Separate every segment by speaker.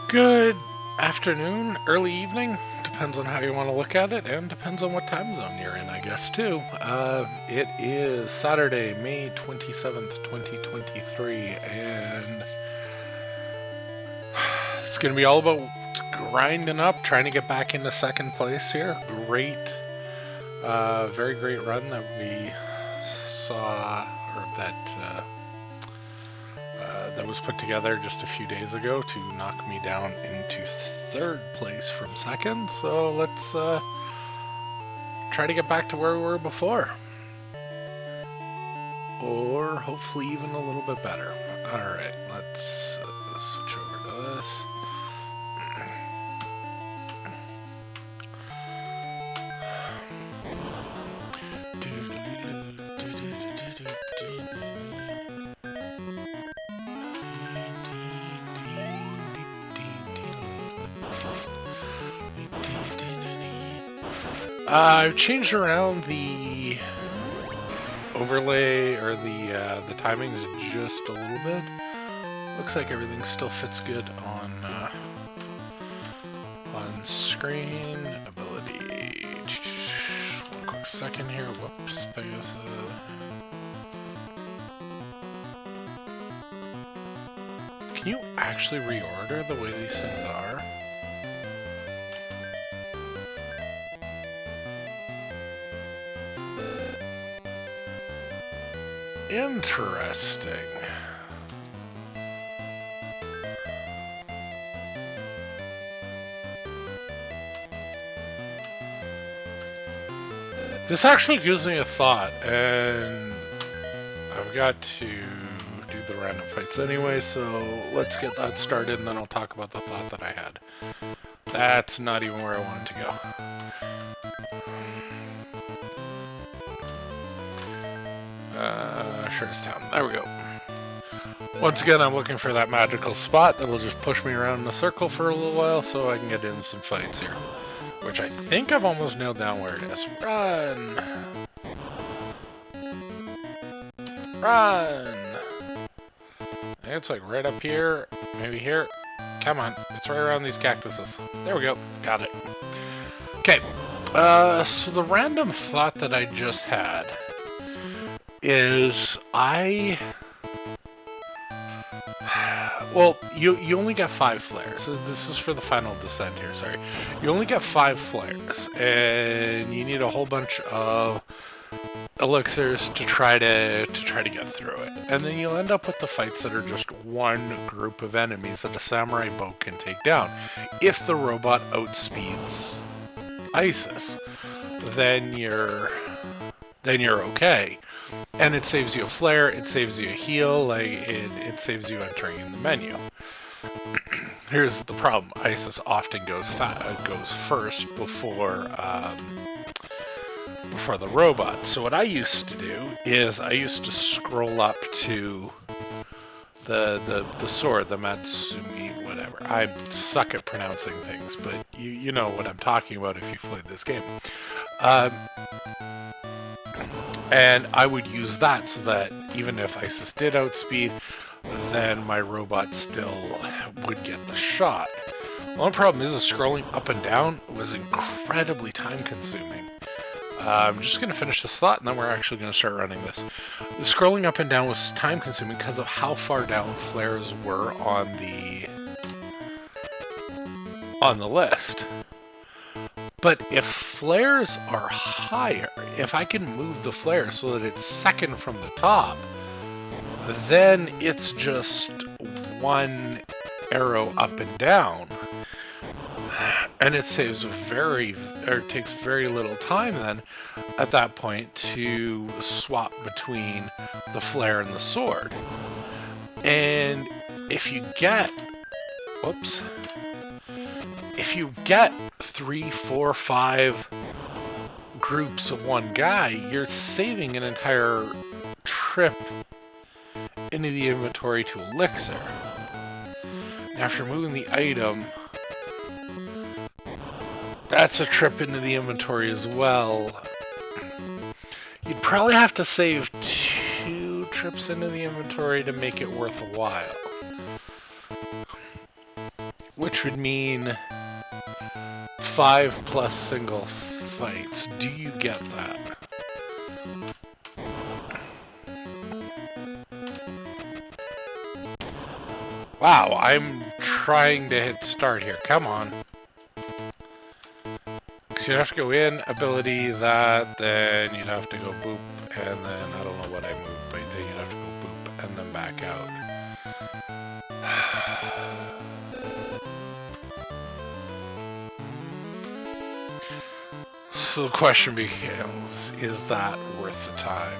Speaker 1: Good afternoon, early evening, depends on how you want to look at it, and depends on what time zone you're in, I guess, too. It is Saturday, May 27th, 2023, and it's going to be all about grinding up, trying to get back into second place here. Very great run that we saw, or that was put together just a few days ago to knock me down into third place from second. So let's try to get back to where we were before, or hopefully even a little bit better. All right, let's switch over to this. I've changed around the overlay or the timings just a little bit. Looks like everything still fits good on screen. Ability. One quick second here. Whoops. Can you actually reorder the way these things are? Interesting. This actually gives me a thought, and I've got to do the random fights anyway, so let's get that started and then I'll talk about the thought that I had. That's not even where I wanted to go. Town. There we go. Once again, I'm looking for that magical spot that will just push me around in a circle for a little while so I can get in some fights here. Which I think I've almost nailed down where it is. Run! Run! I think it's like right up here, maybe here. Come on, it's right around these cactuses. There we go, got it. Okay, so the random thought that I just had is well, you only get 5 flares. So this is for the final descent here, sorry. You only get 5 flares, and you need a whole bunch of elixirs to try to get through it. And then you'll end up with the fights that are just one group of enemies that a samurai boat can take down. If the robot outspeeds Isis, then you're okay. And it saves you a flare, it saves you a heal, like it saves you entering in the menu. Here's the problem: Isis often goes first before the robot. So what I used to do is I used to scroll up to the sword, the Matsumi, whatever. I suck at pronouncing things, but you know what I'm talking about if you've played this game. And I would use that so that even if Isis did outspeed, then my robot still would get the shot. One problem is scrolling up and down was incredibly time consuming. I'm just going to finish this thought and then we're actually going to start running this. The scrolling up and down was time consuming because of how far down flares were on the list. But if flares are higher, if I can move the flare so that it's second from the top, then it's just one arrow up and down. And it takes very little time then at that point to swap between the flare and the sword. And if you get 3, 4, 5 groups of one guy, you're saving an entire trip into the inventory to elixir. Now, after moving the item, that's a trip into the inventory as well. You'd probably have to save 2 trips into the inventory to make it worth a while. which would mean 5 plus single fights. Do you get that? Wow, I'm trying to hit start here. Come on. So you'd have to go in, ability, that, then you'd have to go boop, and then I don't know what I moved, but then you'd have to go boop, and then back out. So the question becomes, is that worth the time?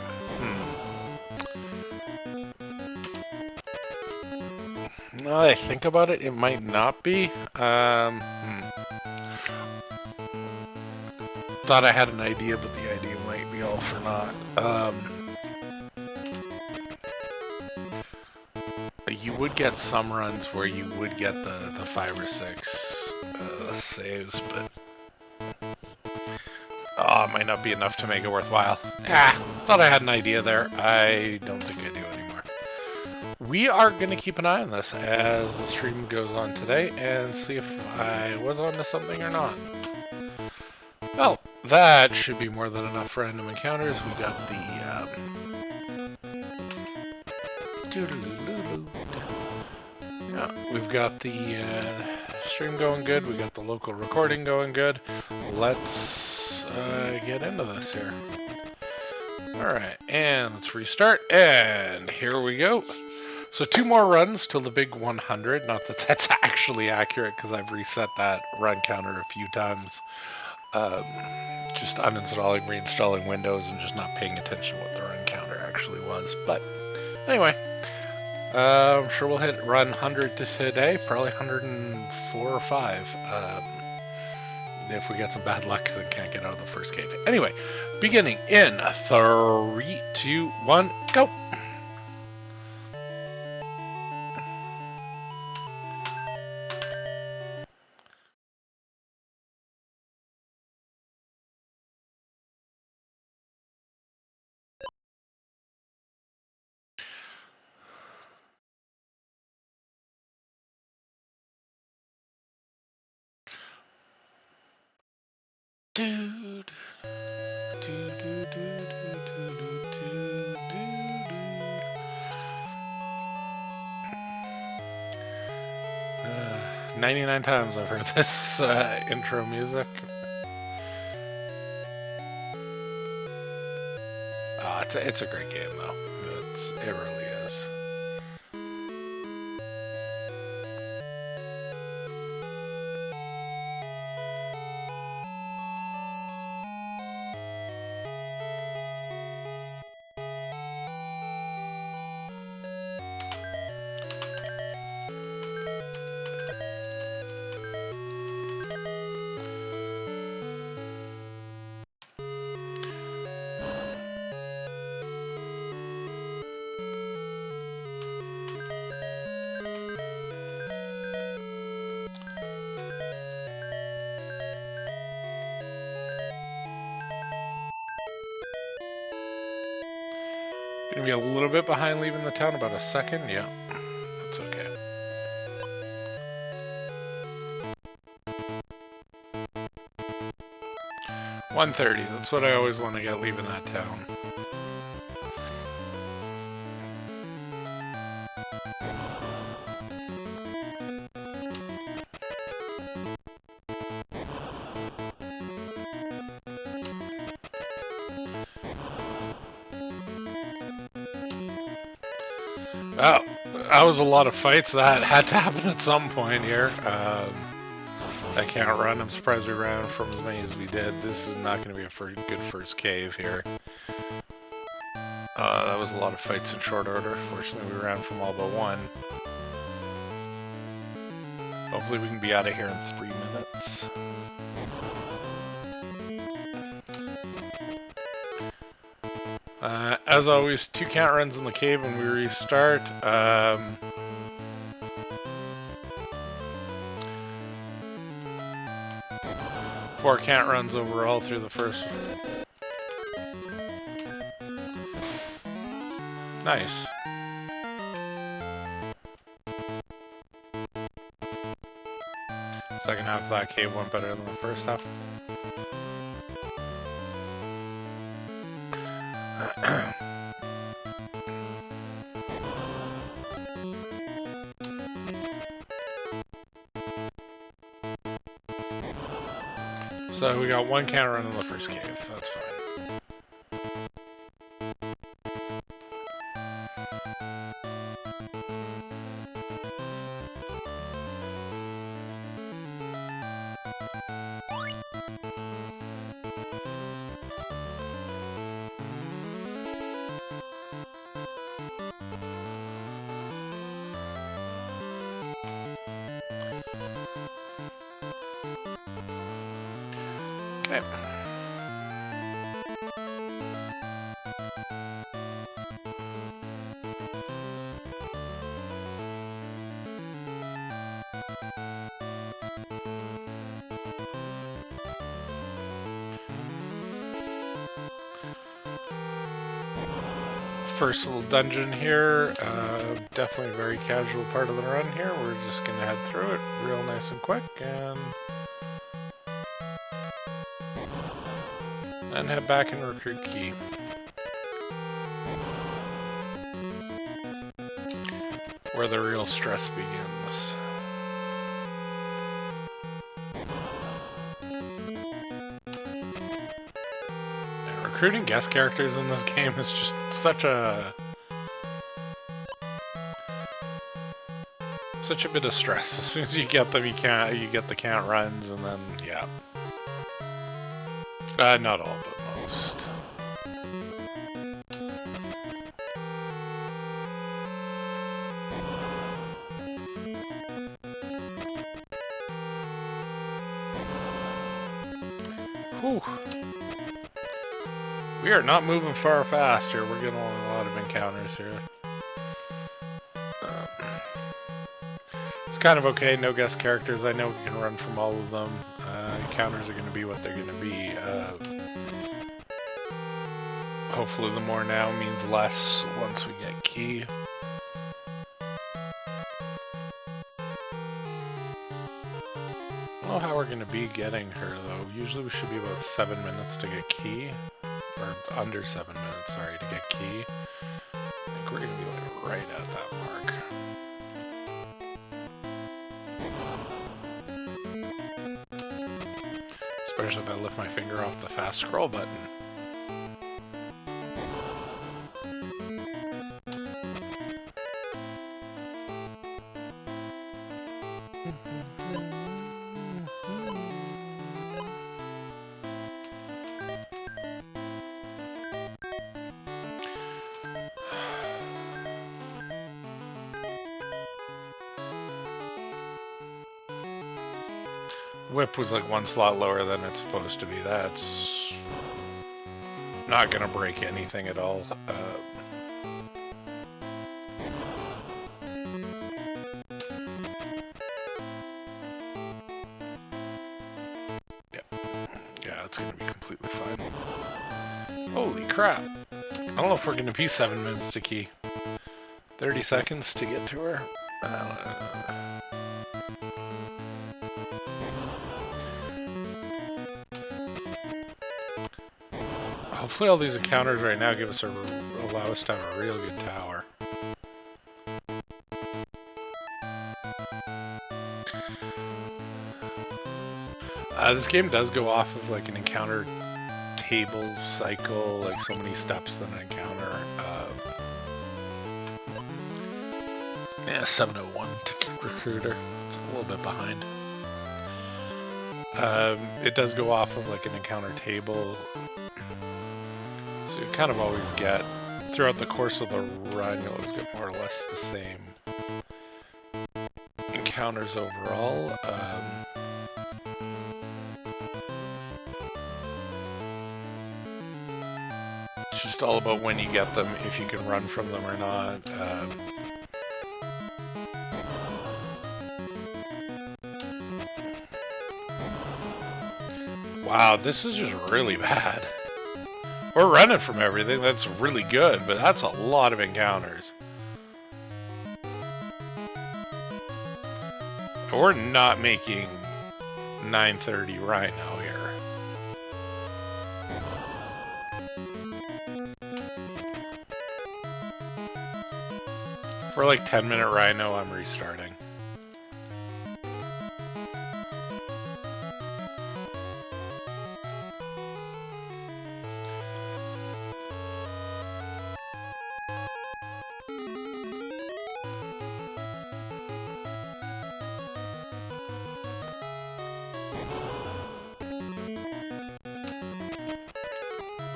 Speaker 1: Now that I think about it, it might not be. Thought I had an idea, but the idea might be all for naught. You would get some runs where you would get the 5 or 6 saves, but it might not be enough to make it worthwhile. Thought I had an idea there. I don't think I do anymore. We are going to keep an eye on this as the stream goes on today and see if I was onto something or not. Well, that should be more than enough random encounters. We got the yeah, we've got the stream going good. We got the local recording going good. Let's get into this here. Alright, and let's restart, and here we go. So 2 more runs till the big 100. Not that that's actually accurate, because I've reset that run counter a few times. Just uninstalling, reinstalling Windows, and just not paying attention to what the run counter actually was. But anyway, I'm sure we'll hit run 100 today, probably 104 or 5. If we get some bad luck and can't get out of the first cave. Anyway, beginning in 3, 2, 1, go! Dude. 99 times I've heard this intro music. It's a great game though. It really is. Gonna be a little bit behind leaving the town, about a second. Yeah, that's okay. $130. That's what I always want to get leaving that town. Oh, that was a lot of fights. That had to happen at some point here. I can't run. I'm surprised we ran from as many as we did. This is not going to be a good first cave here. That was a lot of fights in short order. Fortunately, we ran from all but one. Hopefully we can be out of here in 3 minutes. As always, 2 count runs in the cave when we restart. 4 count runs overall through the first one. Nice. second half of that cave went better than the first half. So we got one counter run in the first cave. That's fine. Okay. First little dungeon here, definitely a very casual part of the run here. We're just gonna head through it real nice and quick and then head back and recruit Key. Where the real stress begins. And recruiting guest characters in this game is just such a bit of stress. As soon as you get them, you get the count runs, and then yeah. Not all, but most. Whew. We are not moving far fast here. We're getting a lot of encounters here. It's kind of okay, no guest characters. I know we can run from all of them. Encounters are going to be what they're going to be. Hopefully the more now means less once we get Key. I don't know how we're going to be getting her though. Usually we should be about 7 minutes to get Key. Or under 7 minutes, sorry, to get Key. I think we're going to be like right at that mark. Especially if I lift my finger off the fast scroll button. Whip was like one slot lower than it's supposed to be. That's not gonna break anything at all. Yeah, it's gonna be completely fine. Holy crap! I don't know if we're gonna be 7 minutes to Key. 30 seconds to get to her. Hopefully all these encounters right now give us allow us to have a real good tower. This game does go off of like an encounter table cycle, like so many steps than an encounter. Yeah, 701 to recruiter. It's a little bit behind. It does go off of like an encounter table. So you kind of always get, throughout the course of the run, you'll always get more or less the same encounters overall. It's just all about when you get them, if you can run from them or not. Wow, this is just really bad. We're running from everything, that's really good, but that's a lot of encounters. We're not making 9:30 Rhino here. For like 10-minute Rhino, I'm restarting.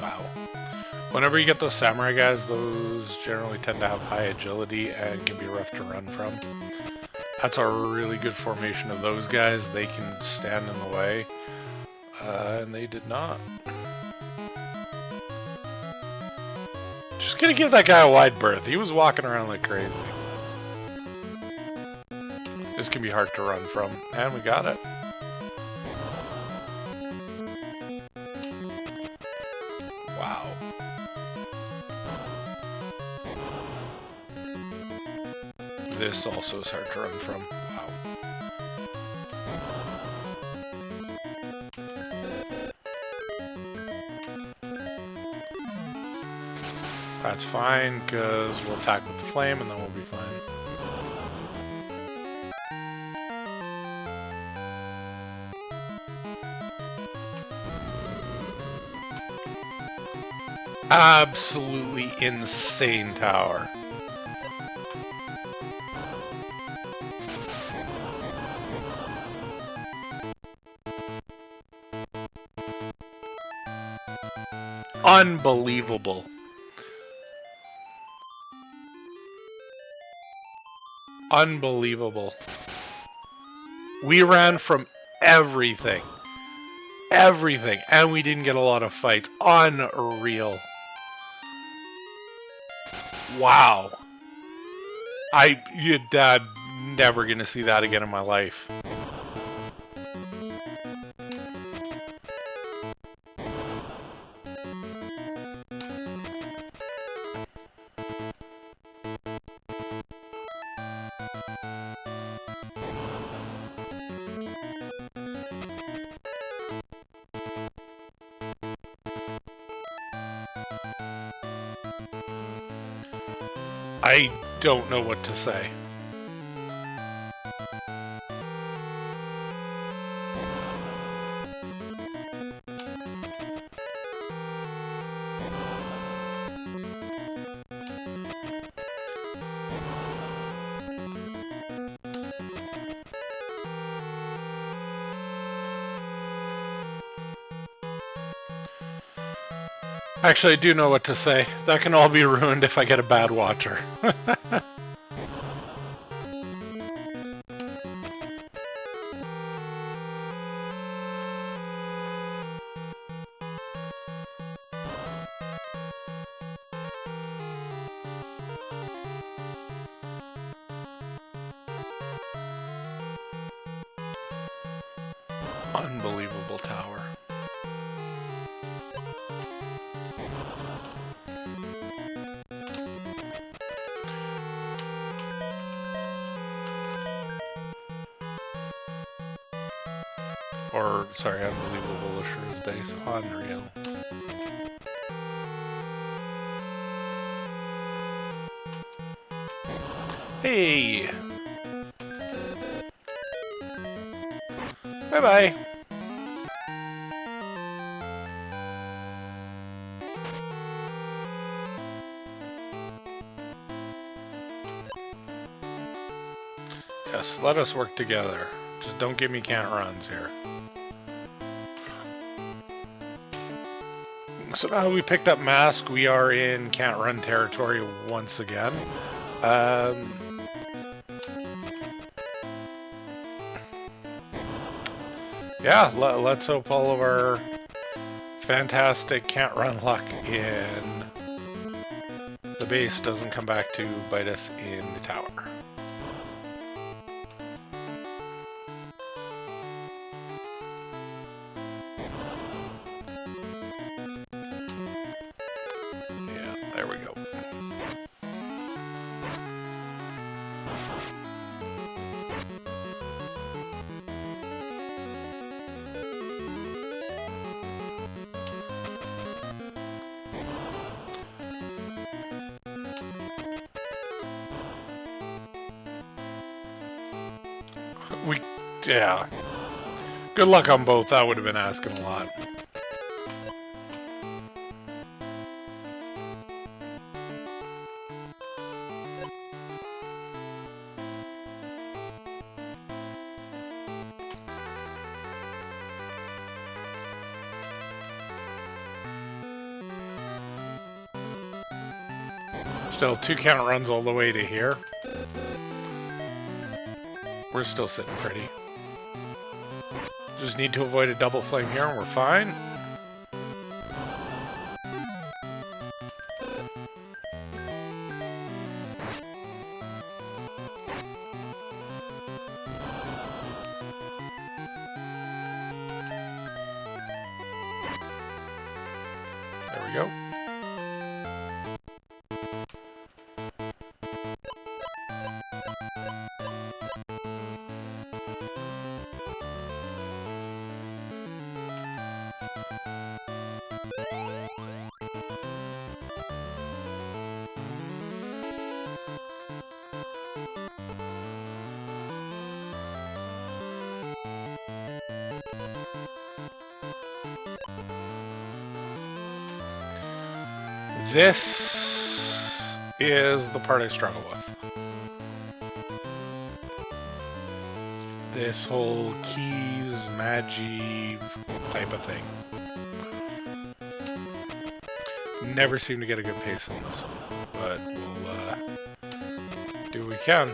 Speaker 1: Wow. Whenever you get those samurai guys, those generally tend to have high agility and can be rough to run from. That's a really good formation of those guys. They can stand in the way, and they did not. Just gonna give that guy a wide berth. He was walking around like crazy. This can be hard to run from, and we got it. Wow. This also is hard to run from. Wow. That's fine, because we'll attack with the flame and then we'll be fine. Absolutely insane tower. Unbelievable. Unbelievable. We ran from everything. Everything. And we didn't get a lot of fights. Unreal. Wow. I'm never gonna see that again in my life. I don't know what to say. Actually, I do know what to say. That can all be ruined if I get a bad watcher. Unbelievable tower. Or, sorry, unbelievable Assure's base. Unreal. Hey! Bye-bye! Yes, let us work together. Just don't give me can't runs here. So now we picked up Mask, we are in can't run territory once again. Yeah, let's hope all of our fantastic can't run luck in the base doesn't come back to bite us in the tower. There we go. We, yeah. Good luck on both. That would have been asking a lot. Still 2 count runs all the way to here. We're still sitting pretty. Just need to avoid a double flame here and we're fine. There we go. This is the part I struggle with. This whole keys, magi type of thing. Never seem to get a good pace on this one, but we'll do what we can.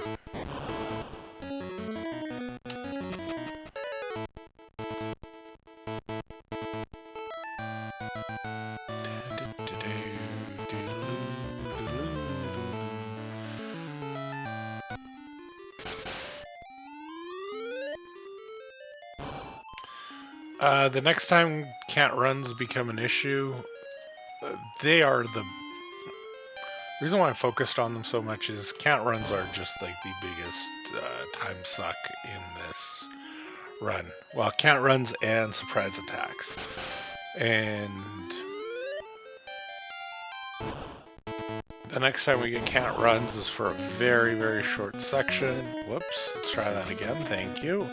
Speaker 1: The next time can't runs become an issue, they are the reason why I focused on them so much is can't runs are just like the biggest time suck in this run. Well, can't runs and surprise attacks. And the next time we get can't runs is for a very, very short section. Whoops, let's try that again. Thank you.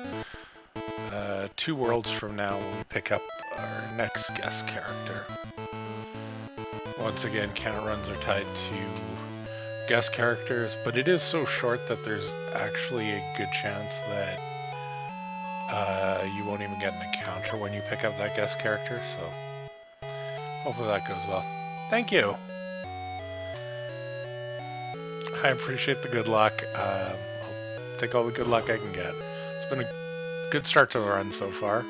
Speaker 1: 2 worlds from now when we pick up our next guest character. Once again, can't runs are tied to guest characters, but it is so short that there's actually a good chance that you won't even get an encounter when you pick up that guest character, so hopefully that goes well. Thank you! I appreciate the good luck. I'll take all the good luck I can get. It's been a good start to the run so far.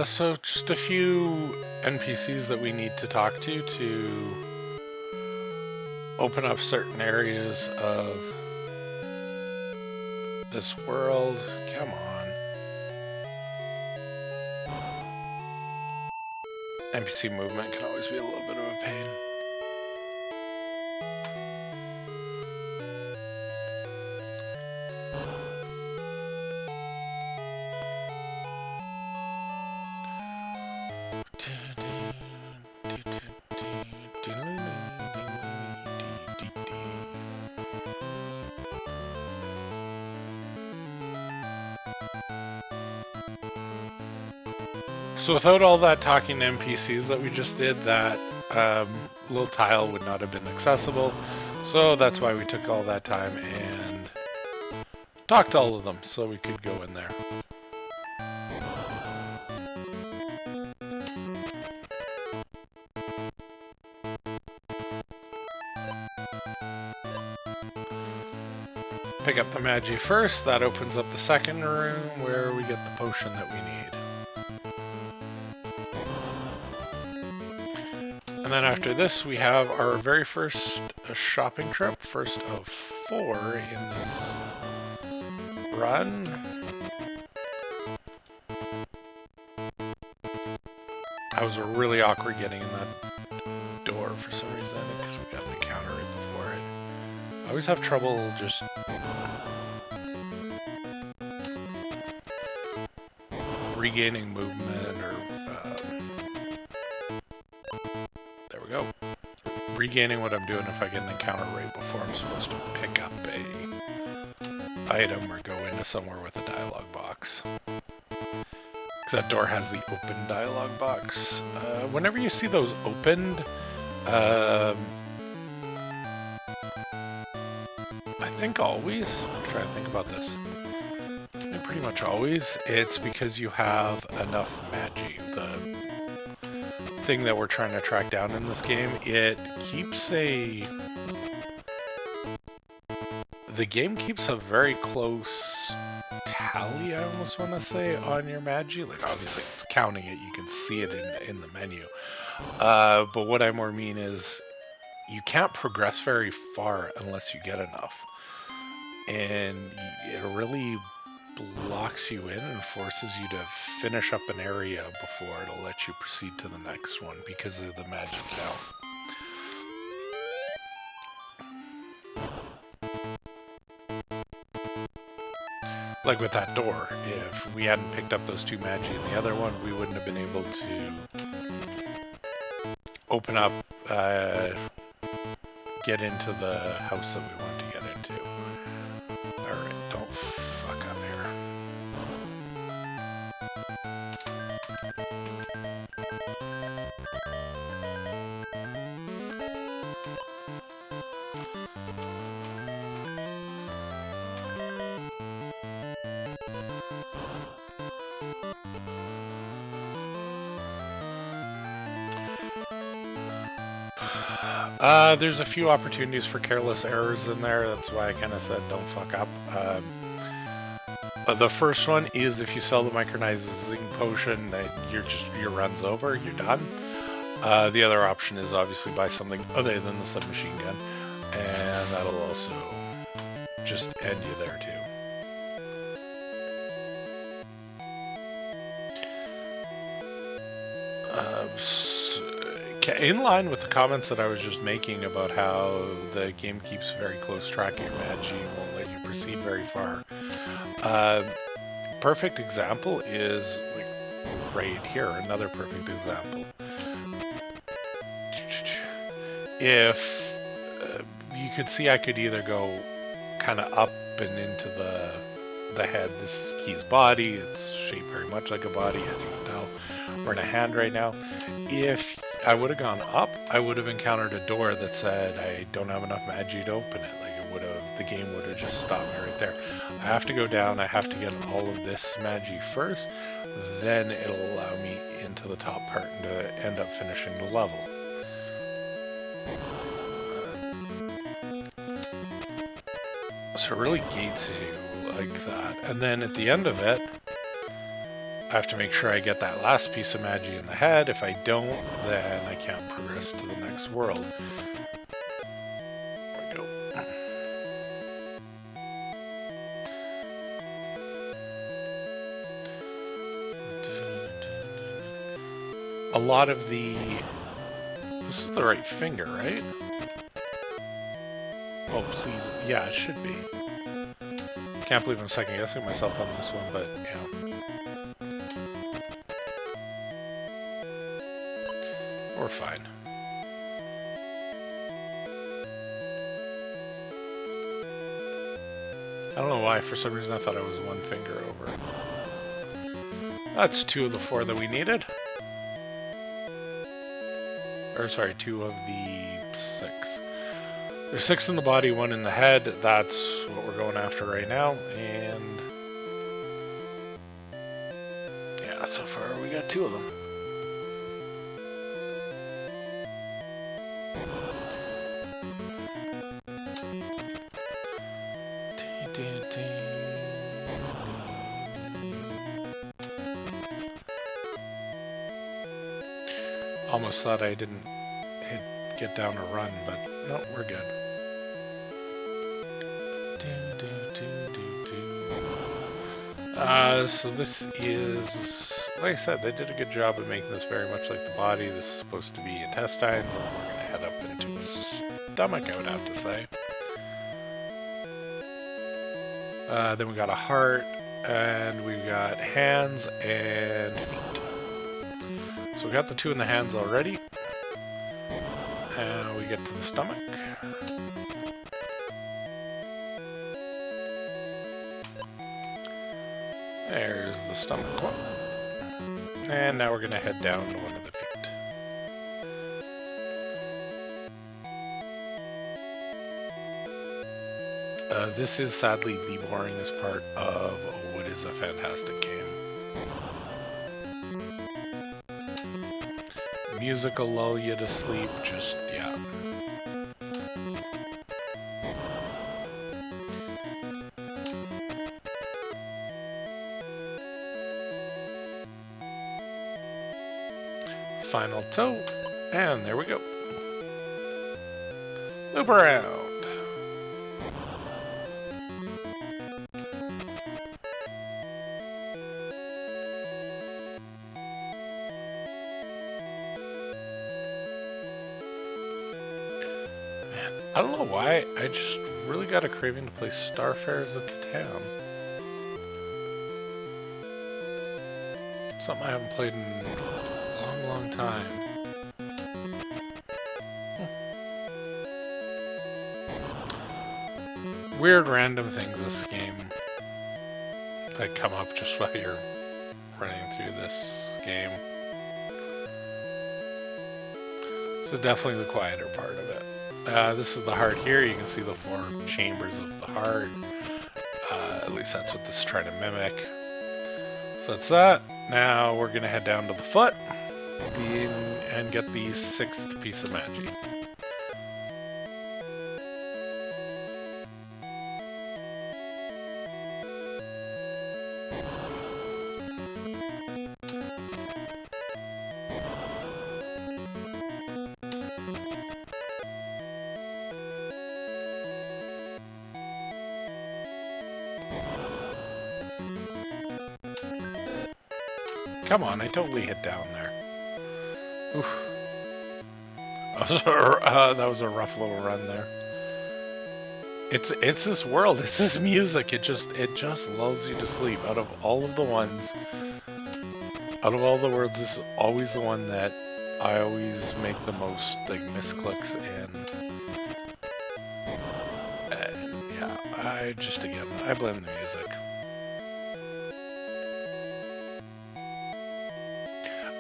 Speaker 1: So just a few NPCs that we need to talk to open up certain areas of this world. Come on. NPC movement can always be a little bit of a pain. So without all that talking to NPCs that we just did, that little tile would not have been accessible. So that's why we took all that time and talked to all of them so we could go in there. Pick up the Magi first. That opens up the second room where we get the potion that we need. And then after this, we have our very first shopping trip, first of 4 in this run. I was really awkward getting in that door for some reason, because we got an encounter. always have trouble just regaining movement or there we go. Regaining what I'm doing if I get an encounter right before I'm supposed to pick up a item or go into somewhere with a dialogue box. That door has the open dialogue box. Whenever you see those opened, I think always, I'm trying to think about this. I think pretty much always, it's because you have enough magi. The thing that we're trying to track down in this game, the game keeps a very close tally, I almost want to say, on your magi. Like, obviously, it's counting it, you can see it in the menu. But what I more mean is, you can't progress very far unless you get enough. And it really blocks you in and forces you to finish up an area before it'll let you proceed to the next one because of the magic count. Like with that door, if we hadn't picked up those two magi in the other one, we wouldn't have been able to open up, get into the house that we want to get into. Alright, don't fuck up here. There's a few opportunities for careless errors in there. That's why I kind of said don't fuck up. The first one is if you sell the micronizing potion, that your run's over, you're done. The other option is obviously buy something other than the submachine gun, and that'll also just end you there too. In line with the comments that I was just making about how the game keeps very close track of your magi and won't let you proceed very far. Perfect example is like right here, another perfect example. If you could see, I could either go kind of up and into the head. This is Key's body. It's shaped very much like a body, as you can tell. We're in a hand right now. If I would have gone up, I would have encountered a door that said I don't have enough magi to open it. Like the game would have just stopped me right there. I have to go down, I have to get all of this magi first, then it'll allow me into the top part and to end up finishing the level. So it really gates you like that. And then at the end of it, I have to make sure I get that last piece of magi in the head. If I don't, then I can't progress to the next world. There we go. A lot of the... This is the right finger, right? Oh, please. Yeah, it should be. Can't believe I'm second guessing myself on this one, but yeah. We're fine. I don't know why, for some reason I thought I was one finger over. That's 2 of the 4 that we needed. Or sorry, 2 of the 6. There's 6 in the body, 1 in the head. That's what we're going after right now. And yeah, so far we got 2 of them. Almost thought I didn't get down a run, but no, we're good. So this is, like I said, they did a good job of making this very much like the body. This is supposed to be intestines, and we're going to head up into the stomach, I would have to say. Then we got a heart, and we've got hands and feet. So we got the 2 in the hands already. And we get to the stomach. There's the stomach one. And now we're going to head down to one of the feet. This is sadly the boringest part of what is a fantastic game. Music will lull you to sleep, just, yeah. Final toe, and there we go. Loop around. I don't know why, I just really got a craving to play Starfarers of Catan. Something I haven't played in a long time. Weird random things this game that come up just while you're running through this game. This is definitely the quieter part of it. This is the heart here. You can see the 4 chambers of the heart. At least that's what this is trying to mimic. So that's that. Now we're going to head down to the foot and get the 6th piece of magic. Come on, I totally hit down there. Oof. That was a rough little run there. It's this world, it's this music, it just lulls you to sleep. Out of all the worlds, this is always the one that I always make the most like misclicks in. And yeah, I blame the music.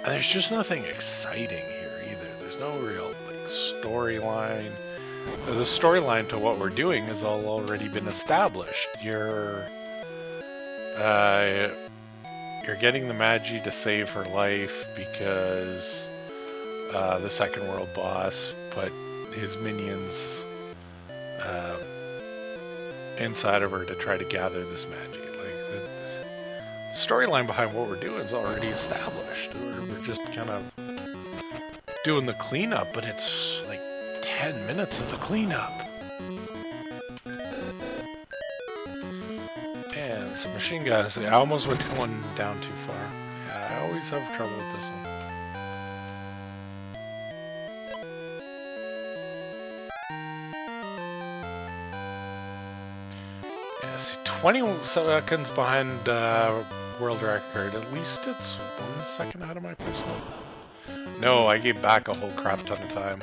Speaker 1: And there's just nothing exciting here either. There's no real like storyline. The storyline to what we're doing has all already been established. You're getting the Magi to save her life because the second world boss put his minions inside of her to try to gather this Magi. Like the storyline behind what we're doing is already established. We're just kind of doing the cleanup, but it's like 10 minutes of the cleanup. And some machine guns. I almost went one down too far. Yeah, I always have trouble with this one. Yes, 20 seconds behind world record. At least it's 1 second out of my personal. No, I gave back a whole crap ton of time.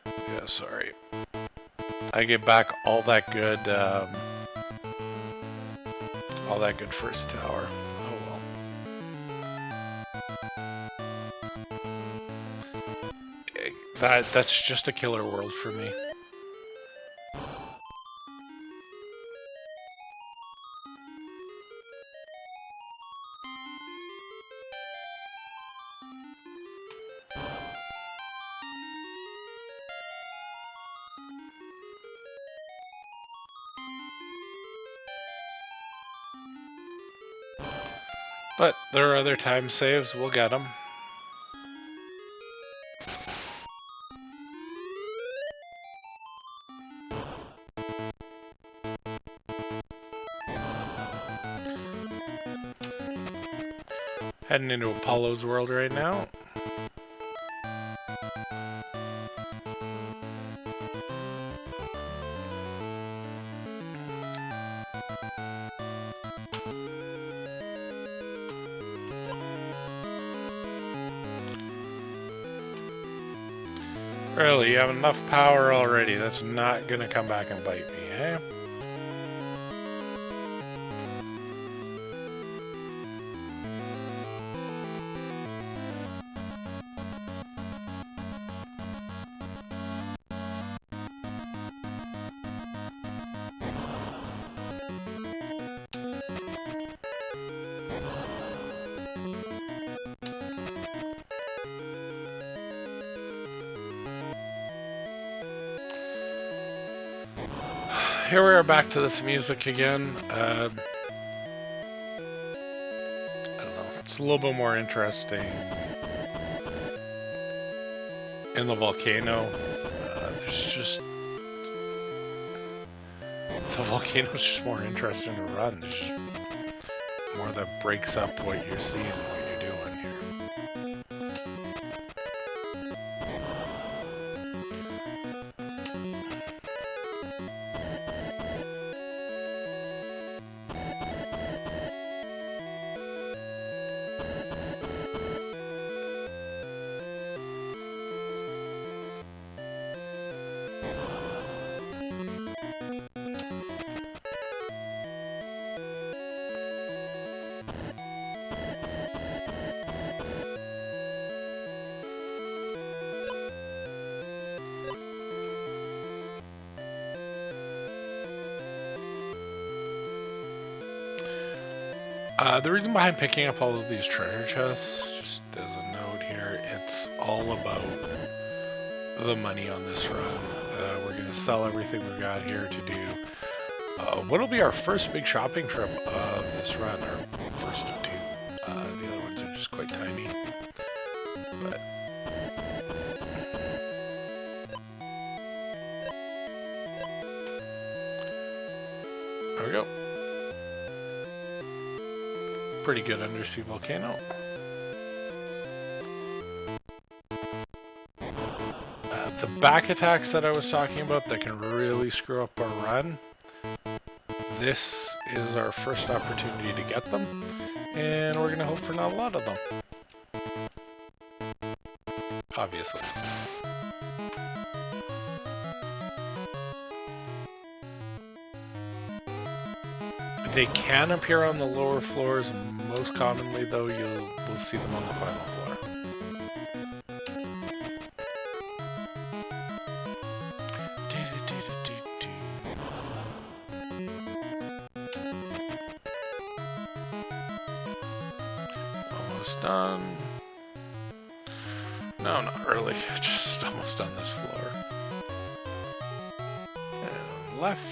Speaker 1: Yeah, sorry. I gave back all that good first tower. Oh well. That's just a killer world for me. But there are other time saves, we'll get them. Heading into Apollo's world right now. Really, you have enough power already. That's not gonna come back and bite me, eh? Here we are back to this music again. I don't know. It's a little bit more interesting in the volcano. There's just the volcano's just more interesting to run. There's just more that breaks up what you're seeing and what you're doing here. The reason behind picking up all of these treasure chests, just as a note here, it's all about the money on this run. We're going to sell everything we've got here to do what'll be our first big shopping trip of this run, our first of two. The other ones are just quite tiny. But there we go. Pretty good undersea volcano. The back attacks that I was talking about that can really screw up our run, this is our first opportunity to get them, and we're going to hope for not a lot of them. Obviously. They can appear on the lower floors. Most commonly, though, will see them on the final floor. Almost done. No, not really. Just almost done this floor. And left.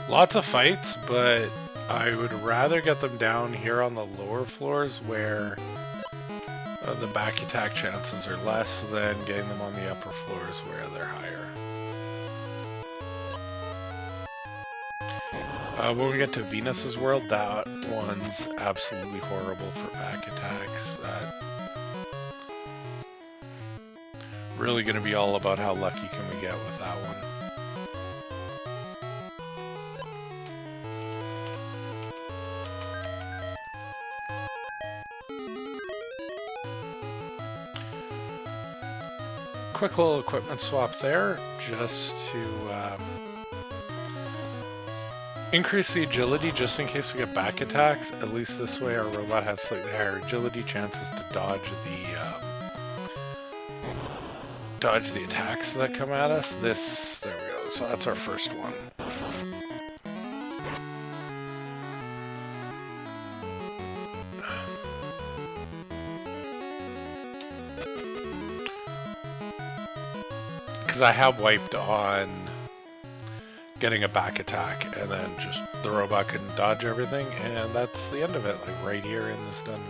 Speaker 1: Lots of fights, but I would rather get them down here on the lower floors where the back attack chances are less than getting them on the upper floors where they're higher. When we get to Venus's world, that one's absolutely horrible for back attacks. Really going to be all about how lucky can we get with that one. Quick little equipment swap there, just to increase the agility just in case we get back attacks. At least this way our robot has slightly higher agility chances to dodge the attacks that come at us. There we go. So that's our first one. Because I have wiped on getting a back attack, and then just the robot couldn't dodge everything, and that's the end of it, like right here in this dungeon.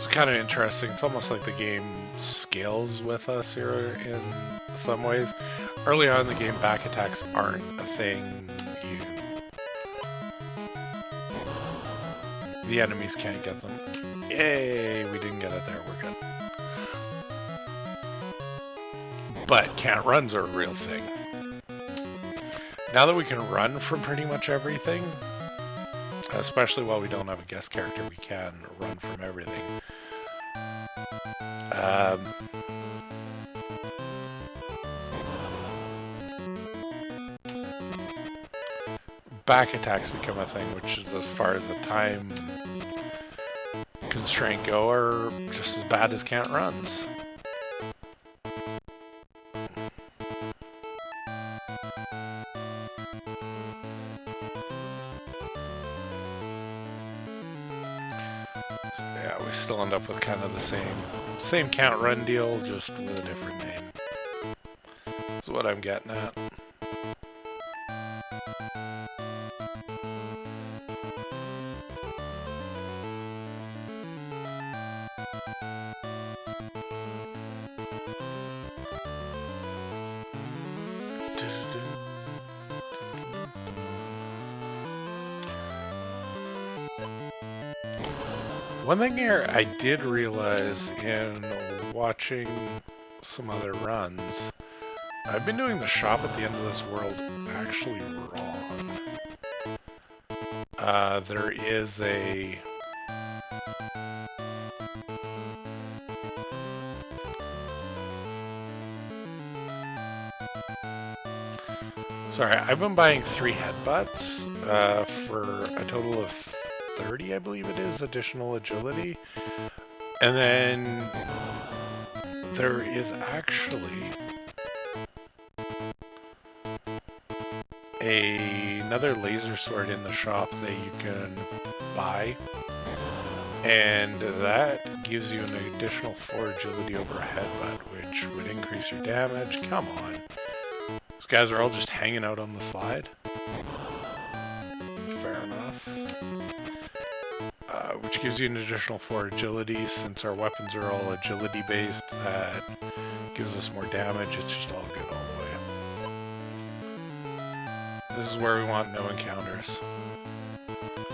Speaker 1: It's kind of interesting. It's almost like the game scales with us here in some ways. Early on in the game, back attacks aren't a thing. The enemies can't get them. Yay, we didn't get it there, we're good. But can't runs are a real thing. Now that we can run from pretty much everything, especially while we don't have a guest character, we can run from everything. Back attacks become a thing, which is, as far as the time constraint go, are just as bad as can't runs. So, yeah, we still end up with kind of the same can't run deal, just with a different name. That's what I'm getting at. One thing here I did realize in watching some other runs, I've been doing the shop at the end of this world actually wrong. There is a... Sorry, I've been buying 3 headbutts for a total of 30, I believe it is, additional agility. And then there is actually another laser sword in the shop that you can buy, and that gives you an additional 4 agility over a headbutt, which would increase your damage. Come on. These guys are all just hanging out on the slide. Fair enough. Which gives you an additional 4 agility. Since our weapons are all agility based, that gives us more damage. It's just all good all the way. This is where we want no encounters.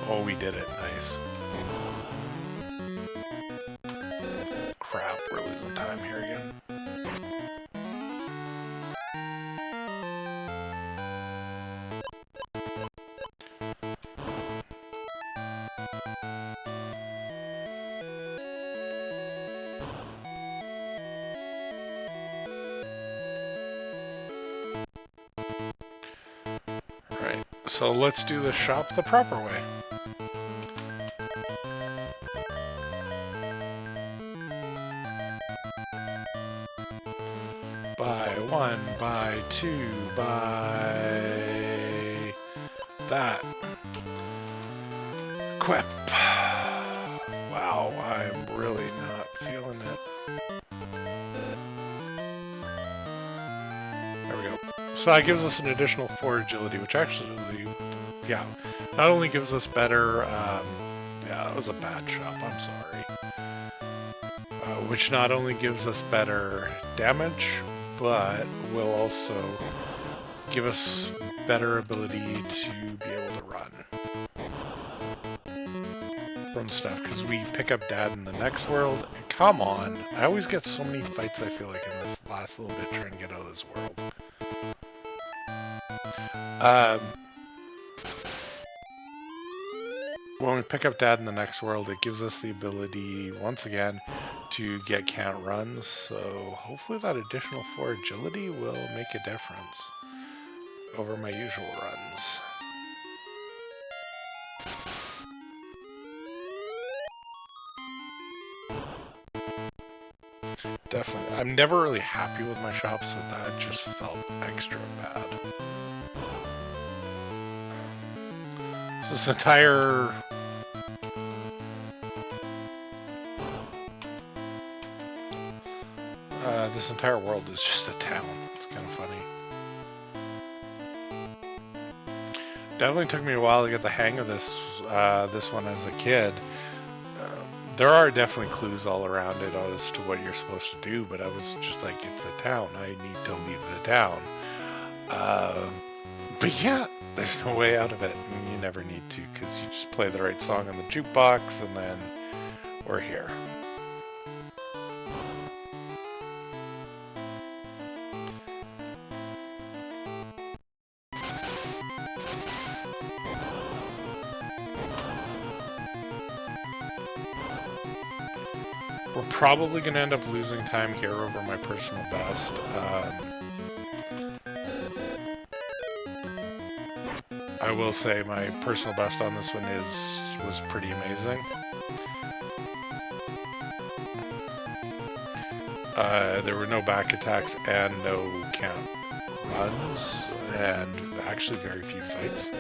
Speaker 1: Oh, we did it. Nice. Crap, we're losing time here again. Right, so let's do the shop the proper way. Buy 1, buy 2, buy that. Equip. Wow, I'm really not feeling it. There we go. So that gives us an additional 4 agility, which actually, yeah, not only gives us better, yeah, that was a bad shop, I'm sorry. Which not only gives us better damage, but will also give us better ability to be able to run from stuff, because we pick up Dad in the next world. And come on, I always get so many fights, I feel like, in this last little bit trying to get out of this world. When we pick up Dad in the next world, it gives us the ability, once again, to get can't runs, so hopefully that additional 4 agility will make a difference over my usual runs. Definitely. I'm never really happy with my shops, so that just felt extra bad. So this entire... this entire world is just a town. It's kind of funny. Definitely took me a while to get the hang of this this one as a kid. There are definitely clues all around it as to what you're supposed to do, but I was just like, it's a town. I need to leave the town. But yeah, there's no way out of it, and you never need to, because you just play the right song on the jukebox, and then we're here. We're probably going to end up losing time here over my personal best. I will say my personal best on this one was pretty amazing. There were no back attacks and no count runs, and actually very few fights.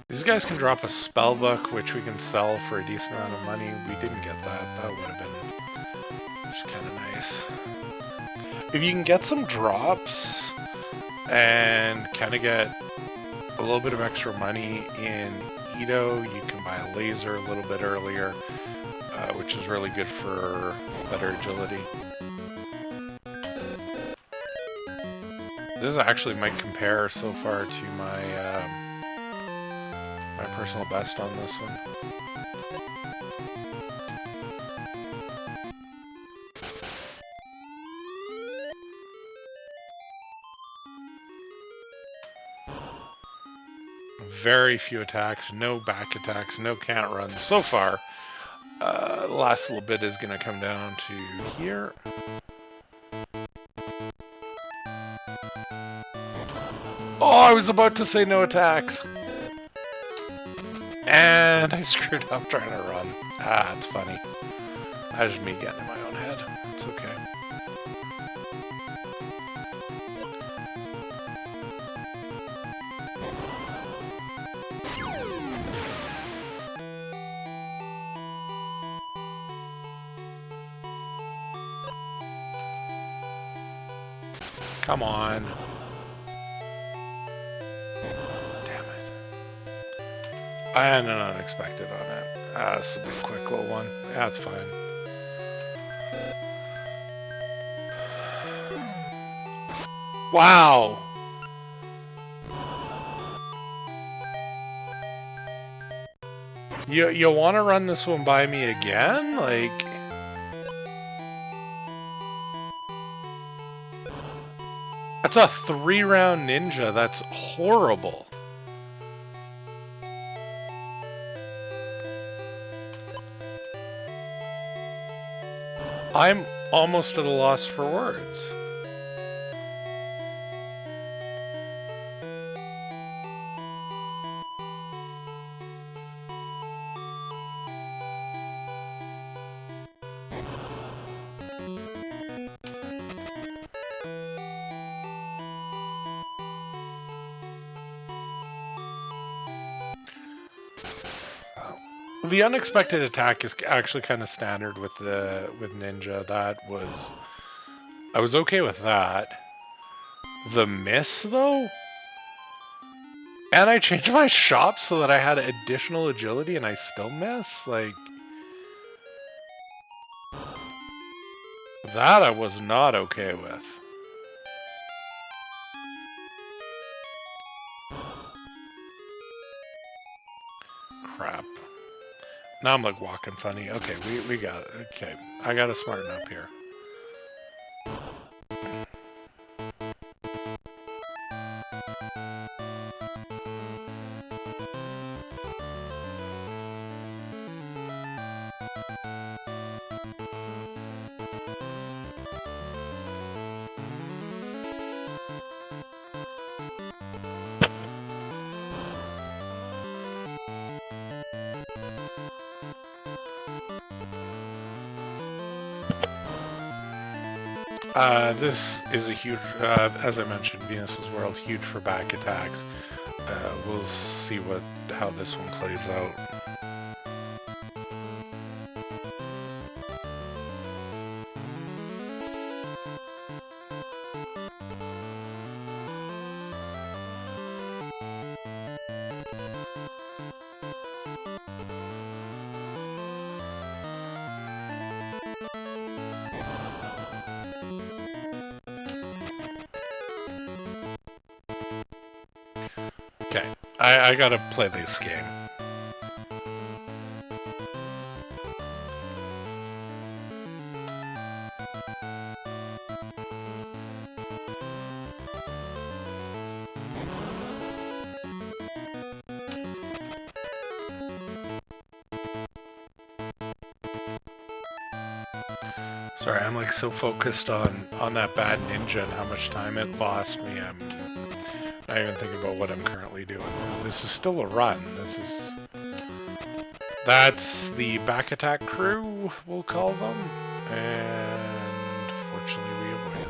Speaker 1: These guys can drop a spell book, which we can sell for a decent amount of money. We didn't get that. That would have been just kind of nice. If you can get some drops and kind of get a little bit of extra money in Edo, you can buy a laser a little bit earlier, which is really good for better agility. This actually might compare so far to my my personal best on this one. Very few attacks, no back attacks, no count runs so far. The last little bit is going to come down to here. Oh, I was about to say no attacks. And I screwed up trying to run. Ah, it's funny. That's just me getting in my own head. It's okay. Come on. Damn it. I had an unexpected on it. Ah, this will be a quick little one. Yeah, it's fine. Wow! You want to run this one by me again? Like... That's a 3-round ninja. That's horrible. I'm almost at a loss for words. The unexpected attack is actually kind of standard with ninja. I was okay with that. The miss though? And I changed my shop so that I had additional agility and I still miss? Like... That I was not okay with. Crap. Now I'm like walking funny. Okay, we got it. Okay, I gotta smarten up here. This is a huge, as I mentioned, Venus's World, huge for back attacks. We'll see how this one plays out. Okay, I gotta play this game. Sorry, I'm like so focused on that bad ninja and how much time it lost me. I'm not even thinking about what I'm currently doing. This is still a run. That's the back attack crew, we'll call them. And fortunately we avoided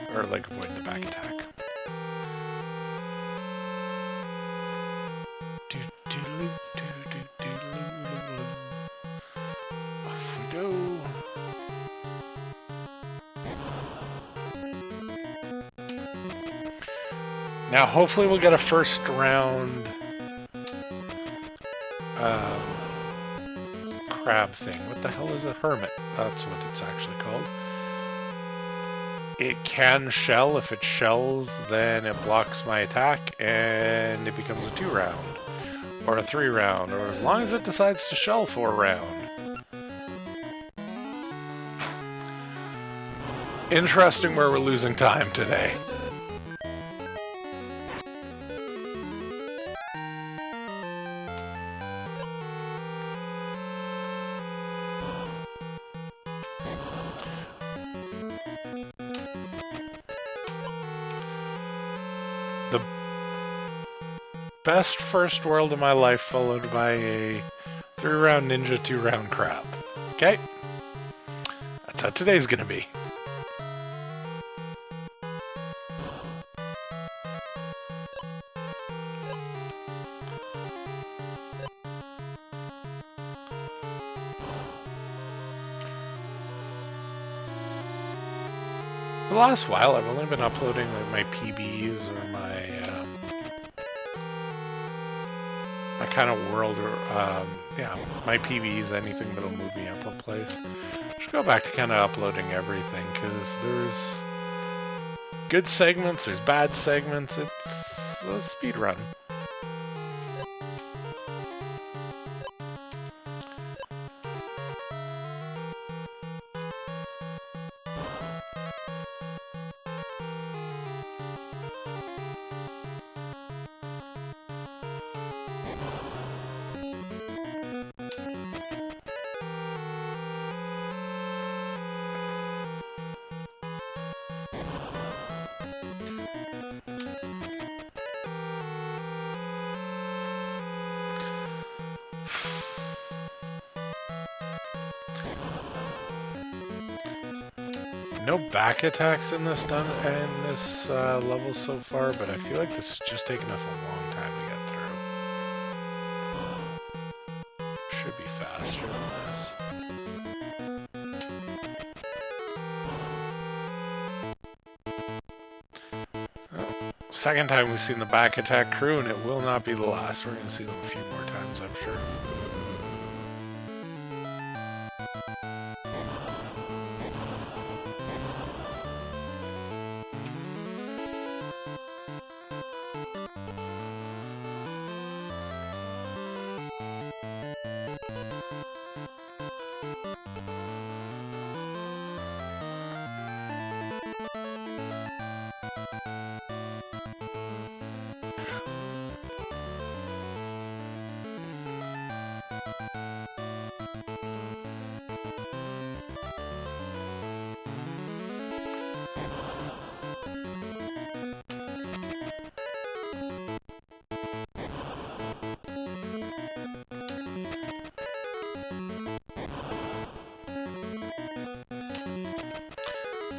Speaker 1: them. Or like avoid the back attack. Off we go. Now hopefully we'll get a first round crab thing. What the hell is a hermit? That's what it's actually called. It can shell. If it shells, then it blocks my attack and it becomes a 2-round. Or a 3-round. Or as long as it decides to shell for a round. Interesting where we're losing time today. The best first world of my life followed by a 3-round ninja, 2-round crab. Okay? That's how today's gonna be. For the last while, I've only been uploading like my PBs or my kind of world, or yeah, my PBs, anything that'll move me up a place. I should go back to kind of uploading everything, because there's good segments, there's bad segments. It's a speed run. No back attacks in this level so far, but I feel like this is just taking us a long time to get through. Should be faster than this. Oh, second time we've seen the back attack crew, and it will not be the last. We're going to see them a few more times, I'm sure.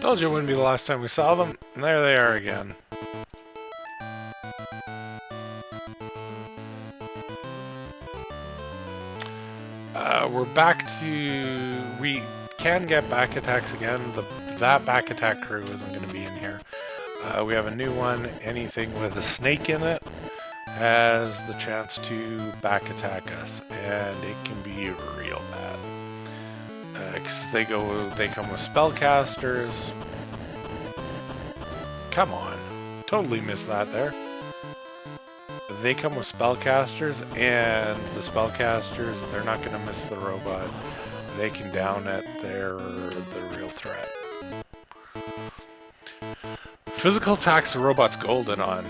Speaker 1: Told you it wouldn't be the last time we saw them. And there they are again. We're back to... We can get back attacks again. That back attack crew isn't going to be in here. We have a new one. Anything with a snake in it has the chance to back attack us. And it can be real bad. Because they come with spellcasters. Come on. Totally missed that there. They come with spellcasters, and the spellcasters, they're not going to miss the robot. They can down it. They're the real threat. Physical attacks the robot's golden on.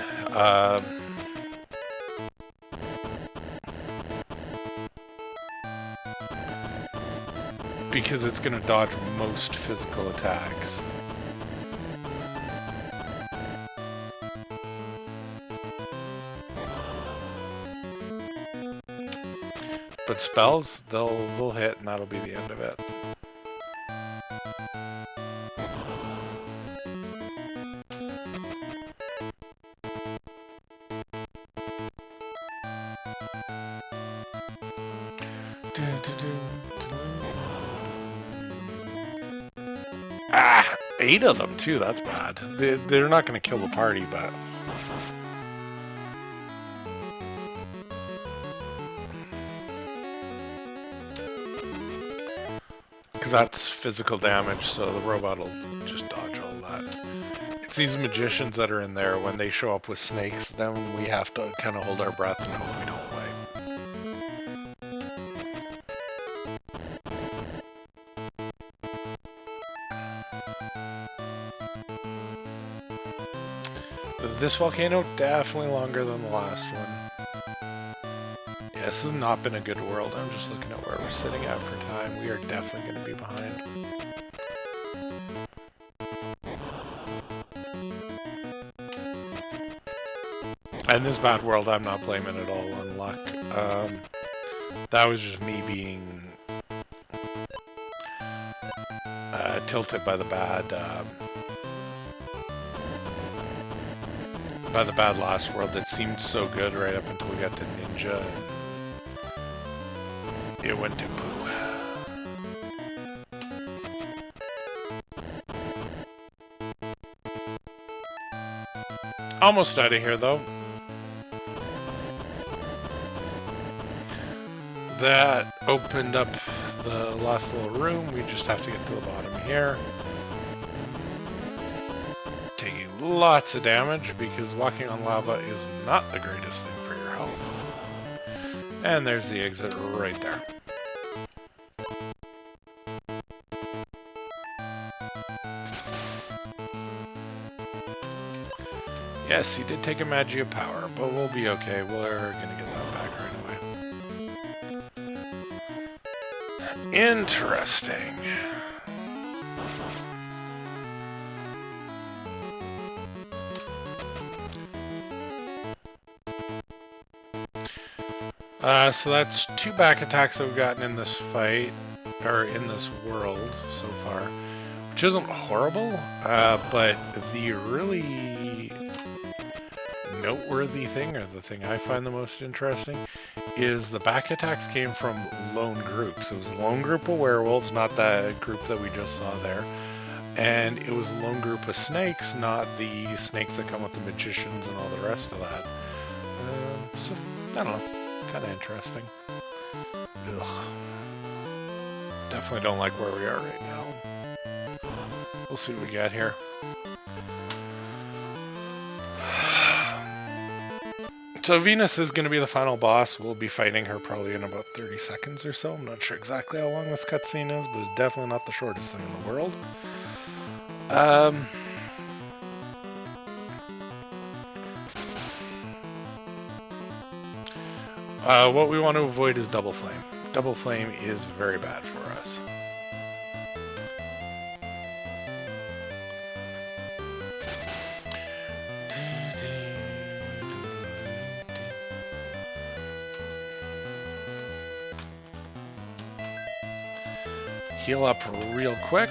Speaker 1: Because it's going to dodge most physical attacks. But spells, they'll hit, and that'll be the end of it. Ah, 8 of them too. That's bad. They're not going to kill the party, but. Because that's physical damage, so the robot will just dodge all that. It's these magicians that are in there. When they show up with snakes, then we have to kind of hold our breath and hope we don't wipe. This volcano, definitely longer than the last one. Yeah, this has not been a good world. I'm just looking at where we're sitting at for time. We are definitely going to be behind. And this bad world, I'm not blaming it all on luck. That was just me being tilted by the bad last world that seemed so good right up until we got to Ninja, and it went to poo. Almost out of here though. That opened up the last little room. We just have to get to the bottom here. Taking lots of damage because walking on lava is not the greatest thing for your health. And there's the exit right there. Yes, he did take a Magia Power, but we'll be okay. We're gonna get that back right away. Interesting. So that's 2 back attacks that we've gotten in this fight, or in this world so far, which isn't horrible, but the really noteworthy thing, or the thing I find the most interesting, is the back attacks came from lone groups. It was a lone group of werewolves, not the group that we just saw there, and it was a lone group of snakes, not the snakes that come with the magicians and all the rest of that. So, I don't know. Kind of interesting. Ugh. Definitely don't like where we are right now. We'll see what we got here. So Venus is going to be the final boss. We'll be fighting her probably in about 30 seconds or so. I'm not sure exactly how long this cutscene is, but it's definitely not the shortest thing in the world. What we want to avoid is double flame. Double flame is very bad for us. Heal up real quick.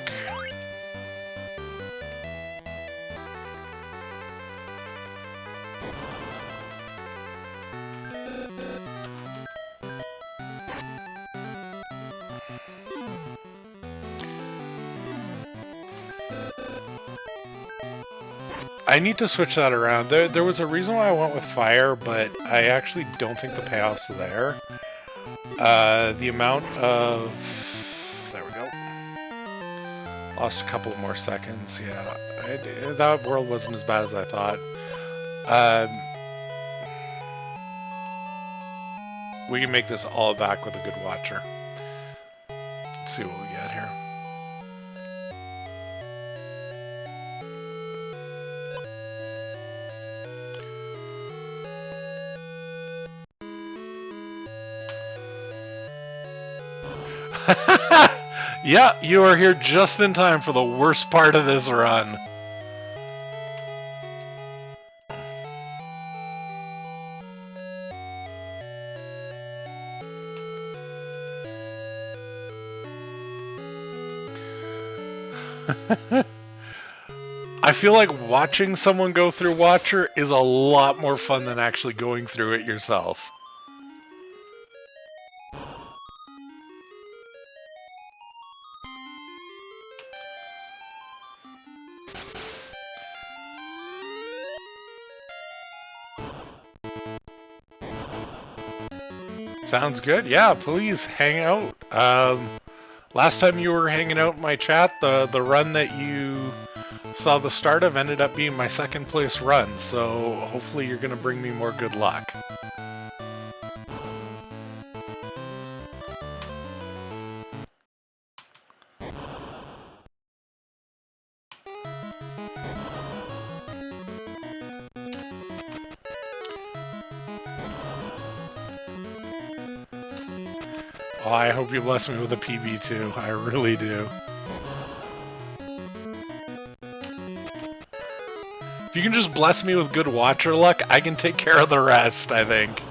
Speaker 1: I need to switch that around. There was a reason why I went with fire, but I actually don't think the payoff's there. The amount of... There we go. Lost a couple more seconds, yeah. That world wasn't as bad as I thought. We can make this all back with a good watcher. Let's see what we get here. Yeah, you are here just in time for the worst part of this run. I feel like watching someone go through Watcher is a lot more fun than actually going through it yourself. Sounds good. Yeah, please hang out. Last time you were hanging out in my chat, the run that you saw the start of ended up being my second place run, so hopefully you're going to bring me more good luck. Oh, I hope you bless me with a PB too. I really do. If you can just bless me with good watcher luck, I can take care of the rest, I think.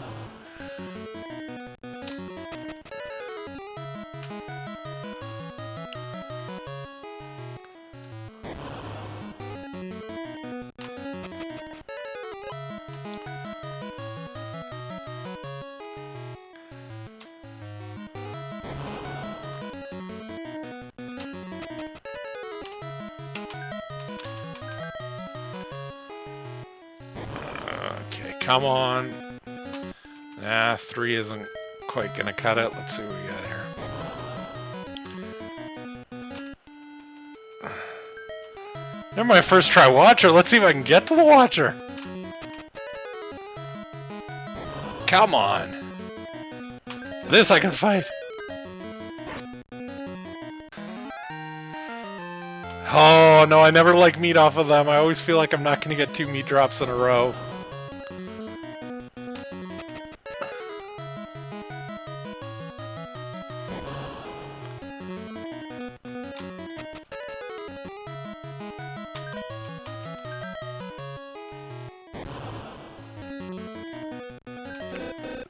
Speaker 1: Come on. Nah, 3 isn't quite gonna cut it. Let's see what we got here. Never my first try watcher. Let's see if I can get to the watcher. Come on. This I can fight. Oh, no, I never like meat off of them. I always feel like I'm not gonna get 2 meat drops in a row.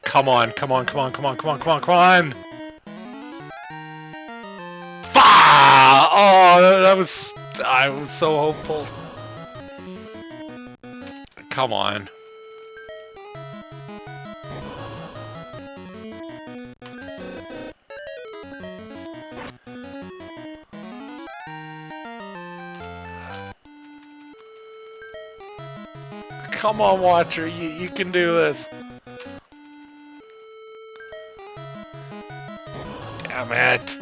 Speaker 1: Come on, come on, come on, come on, come on, come on, come on! Bah! Oh, that was... I was so hopeful. Come on. Come on, Watcher, you can do this. Damn it.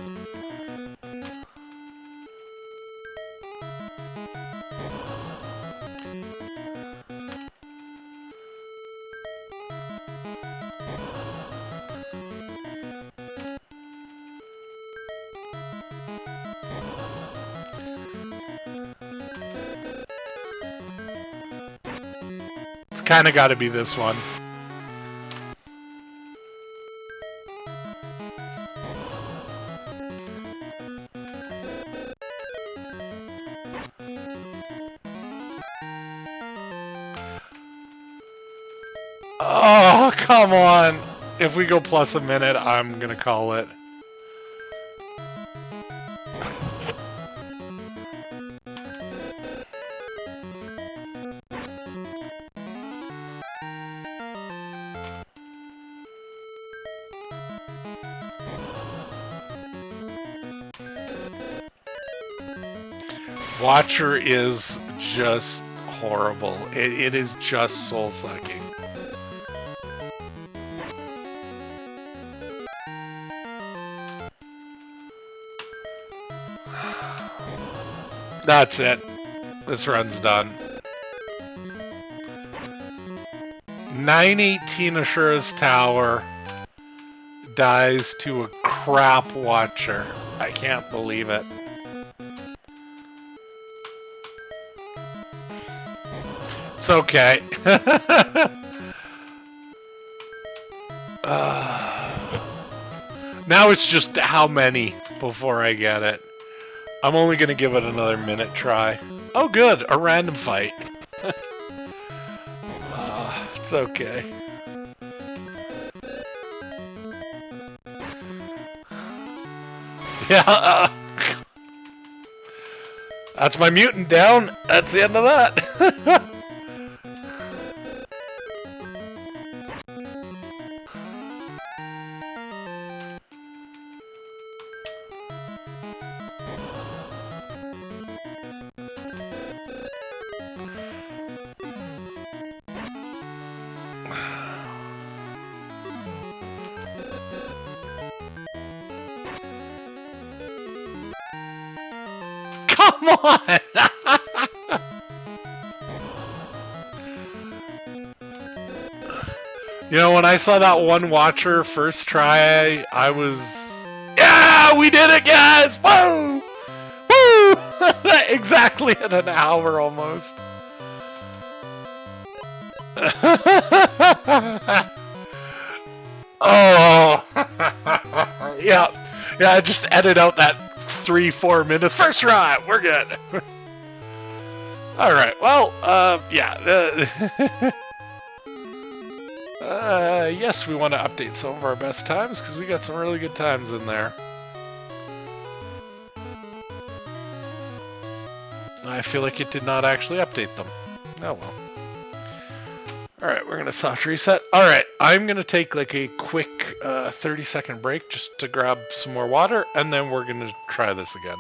Speaker 1: It's kind of got to be this one. Oh, come on. If we go plus a minute, I'm gonna call it. Watcher is just horrible. It is just soul-sucking. That's it. This run's done. 918 Ashura's Tower dies to a crap watcher. I can't believe it. It's okay. Now it's just how many before I get it. I'm only going to give it another minute try. Oh good, a random fight. It's okay. Yeah, that's my mutant down. That's the end of that. Come on! You know, when I saw that one watcher first try, I was... Yeah! We did it, guys! Woo! Woo! Exactly in an hour, almost. Oh! Yeah. Yeah, I just edit out that 3-4 minutes. First try! We're good. Alright, well, yeah. Yes, we want to update some of our best times, because we got some really good times in there. I feel like it did not actually update them. Oh well. Alright, we're going to soft reset. Alright, I'm going to take like a quick 30-second break just to grab some more water, and then we're going to try this again.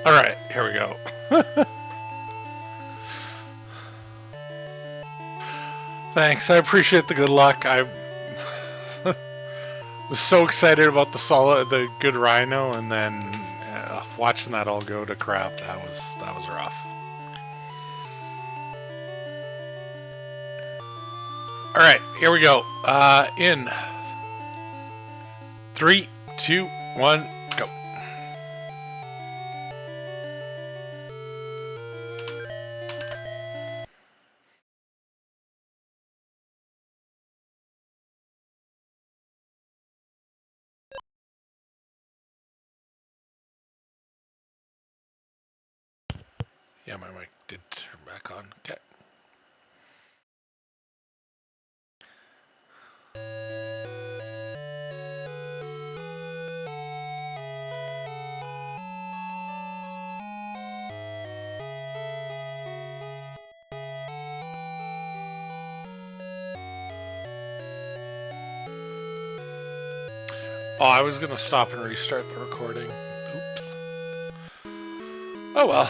Speaker 1: Alright, here we go. Thanks, I appreciate the good luck. I was so excited about the good rhino, and then watching that all go to crap, that was rough. Alright, here we go. In 3, 2, 1, go. Yeah, my mic did turn back on. Okay. Oh, I was gonna stop and restart the recording. Oops. Oh well.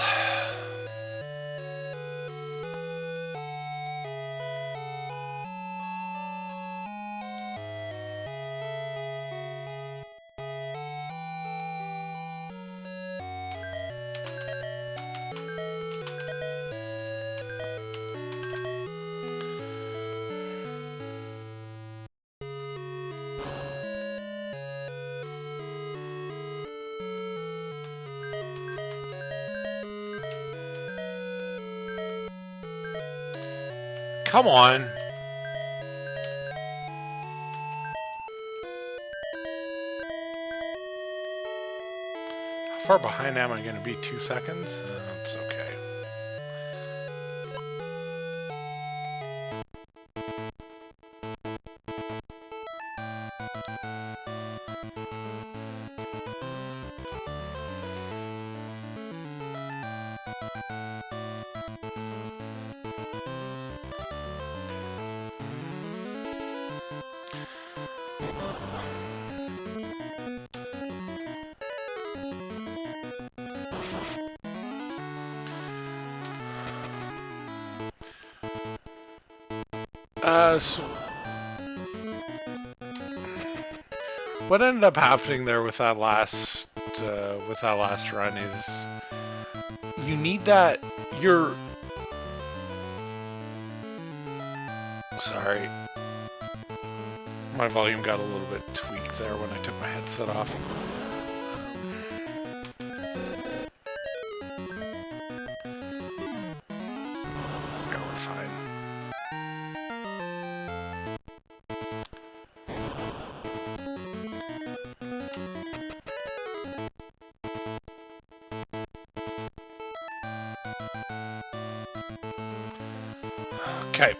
Speaker 1: Come on. How far behind am I going to be? 2 seconds? That's okay. So what ended up happening there with that last run is you need that. Sorry, my volume got a little bit tweaked there when I took my headset off. Yeah, we're fine. Okay.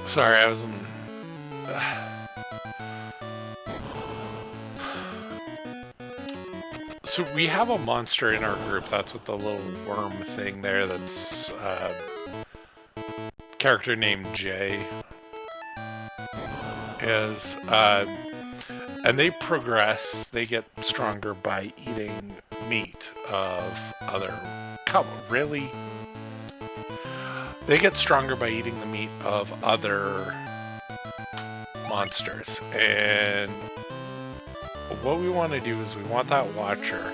Speaker 1: Sorry, I was in... So we have a monster in our group. That's what the little worm thing there that's... character named Jay is. And they progress. They get stronger by eating meat of other... Come on, really? They get stronger by eating the meat of other monsters. And what we want to do is we want that watcher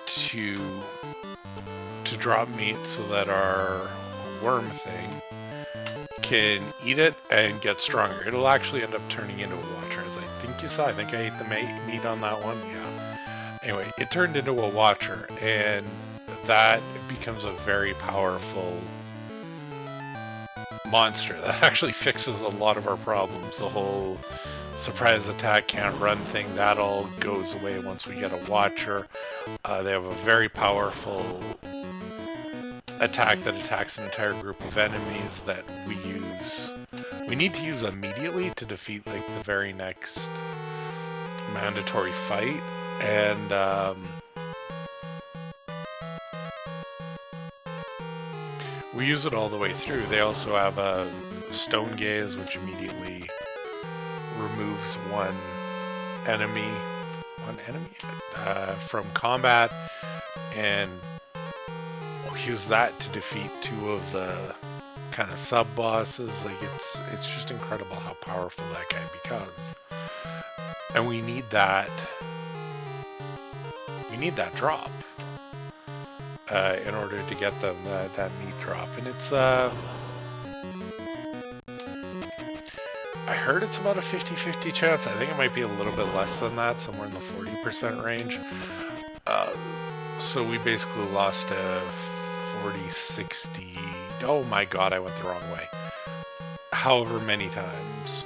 Speaker 1: to drop meat so that our worm thing can eat it and get stronger. It'll actually end up turning into a watcher, as I think you saw. I think I ate the meat on that one. Yeah. Anyway, it turned into a watcher, and that becomes a very powerful monster that actually fixes a lot of our problems. The whole surprise attack, can't run thing, that all goes away once we get a watcher. They have a very powerful attack that attacks an entire group of enemies that we need to use immediately to defeat like the very next mandatory fight. And we use it all the way through. They also have a stone gaze, which immediately removes one enemy from combat, and we'll use that to defeat 2 of the kind of sub bosses. Like it's just incredible how powerful that guy becomes, and we need that drop in order to get them that meat drop. And it's I heard it's about a 50-50 chance. I think it might be a little bit less than that, somewhere in the 40% range. So we basically lost a 40-60. Oh my god, I went the wrong way. However many times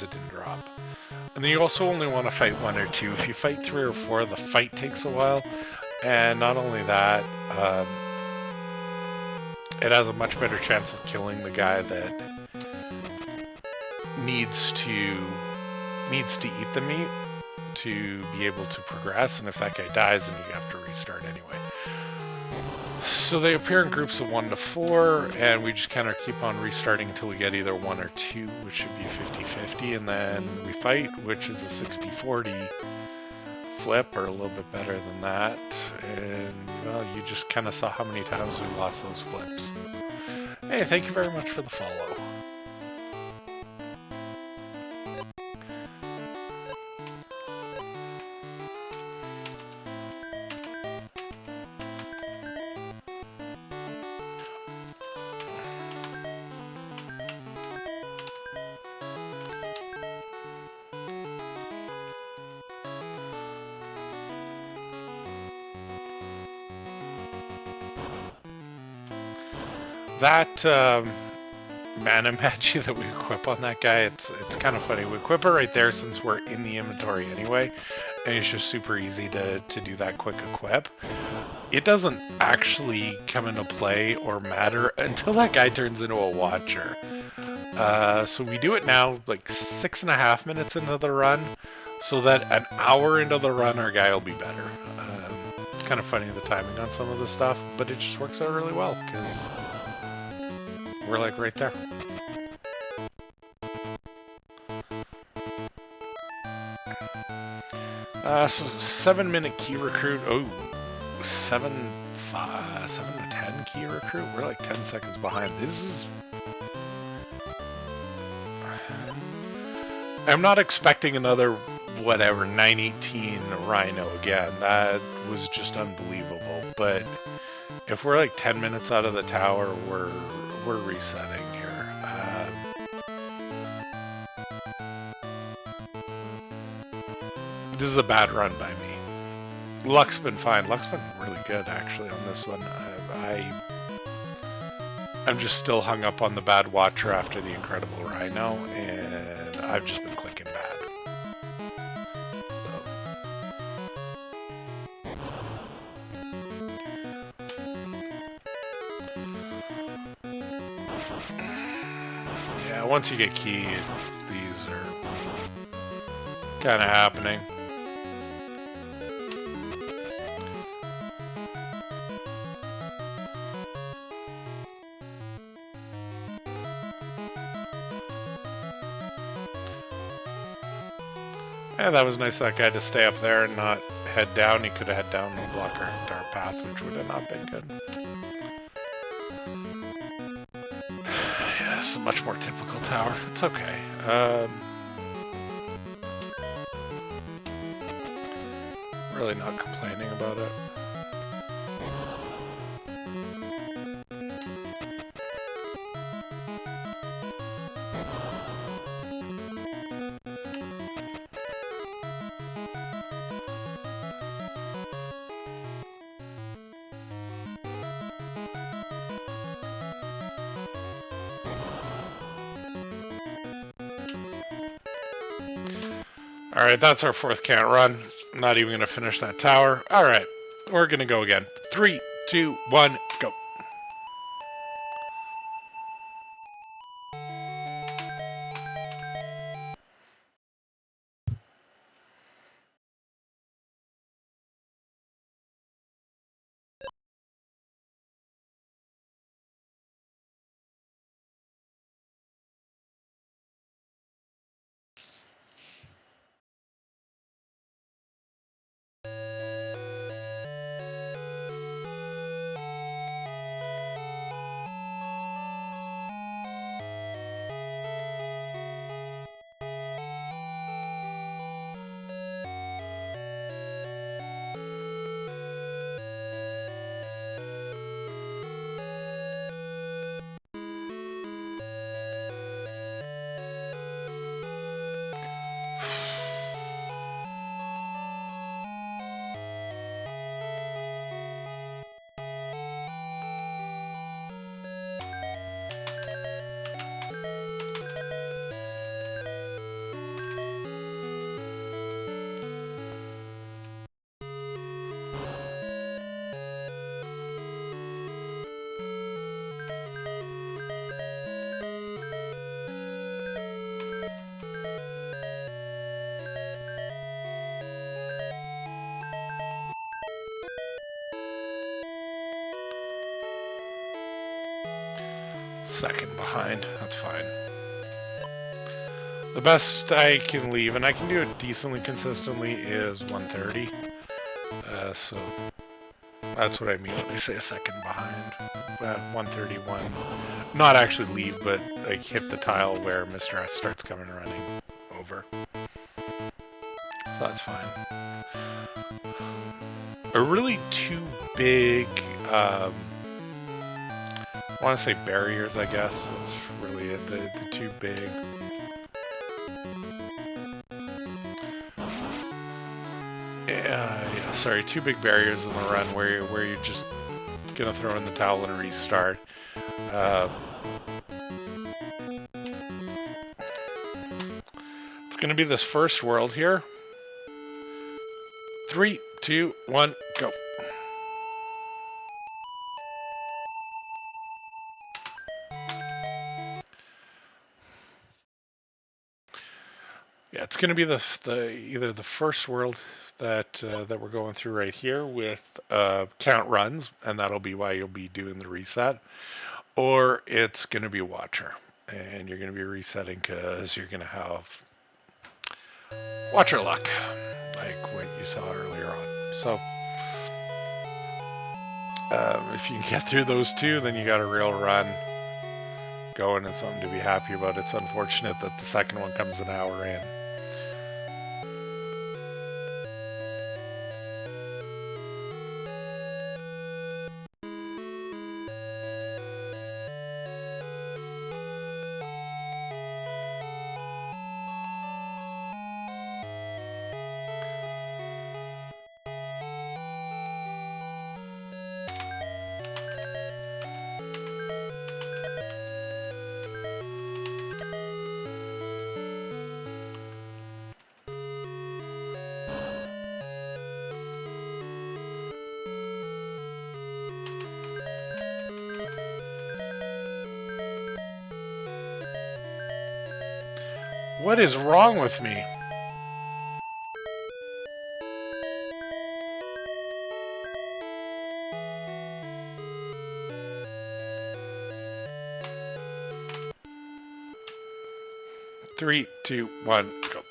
Speaker 1: it didn't drop. And then you also only want to fight 1 or 2. If you fight 3 or 4, the fight takes a while. And not only that, it has a much better chance of killing the guy that needs to eat the meat to be able to progress, and if that guy dies, then you have to restart anyway. So they appear in groups of 1 to 4, and we just kind of keep on restarting until we get either 1 or 2, which should be 50-50, and then we fight, which is a 60-40 flip, or a little bit better than that. And, well, you just kind of saw how many times we lost those flips. Hey, thank you very much for the follow. That mana magi that we equip on that guy, it's kind of funny. We equip it right there since we're in the inventory anyway, and it's just super easy to do that quick equip. It doesn't actually come into play or matter until that guy turns into a watcher. So we do it now like 6.5 minutes into the run, so that an hour into the run our guy will be better. It's kind of funny the timing on some of the stuff, but it just works out really well because we're like right there. So 7-minute key recruit. Oh, 7 to 10 key recruit. We're like 10 seconds behind. This is. I'm not expecting another whatever 918 Rhino again. That was just unbelievable. But if we're like 10 minutes out of the tower, we're resetting here. This is a bad run by me. Luck's been fine. Luck's been really good actually on this one. I'm just still hung up on the bad watcher after the incredible Rhino, and I've just been clicking bad. So. Yeah, once you get key, these are kind of happening. Yeah, that was nice of that guy to stay up there and not head down. He could have head down and block our path, which would have not been good. Yeah, this is a much more typical tower. It's okay. Really not complaining about it. Alright, that's our 4th can't run. I'm not even going to finish that tower. Alright, we're going to go again. 3, 2, 1, go. Second behind. That's fine. The best I can leave, and I can do it decently consistently, is 130. So that's what I mean when I say a second behind. 131. Not actually leave, but like hit the tile where Mr. S starts coming running over. So that's fine. Are really two big, I want to say barriers, I guess. That's really it. The two big. Yeah, sorry, two big barriers in the run where you're just gonna throw in the towel and restart. It's gonna be this first world here. 3, 2, 1, go. Yeah, it's gonna be the either the first world that that we're going through right here with count runs, and that'll be why you'll be doing the reset, or it's gonna be Watcher, and you're gonna be resetting because you're gonna have Watcher luck, like what you saw earlier on. So if you can get through those two, then you got a real run going and something to be happy about. It's unfortunate that the second one comes an hour in. What is wrong with me? Three, two, one, go.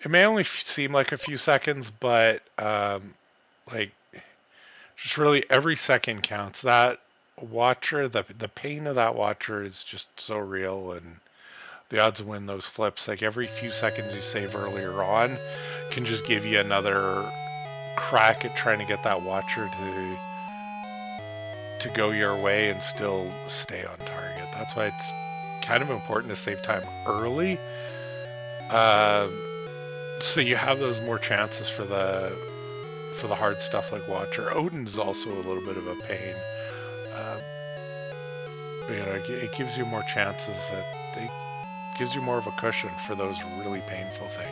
Speaker 1: It may only seem like a few seconds, but like just really every second counts. That Watcher, the pain of that Watcher is just so real, and the odds of win those flips, like every few seconds you save earlier on, can just give you another crack at trying to get that Watcher to go your way and still stay on target. That's why it's kind of important to save time early. So you have those more chances for the hard stuff like Watcher. Odin's also a little bit of a pain. But, you know, it gives you more chances. It gives you more of a cushion for those really painful things.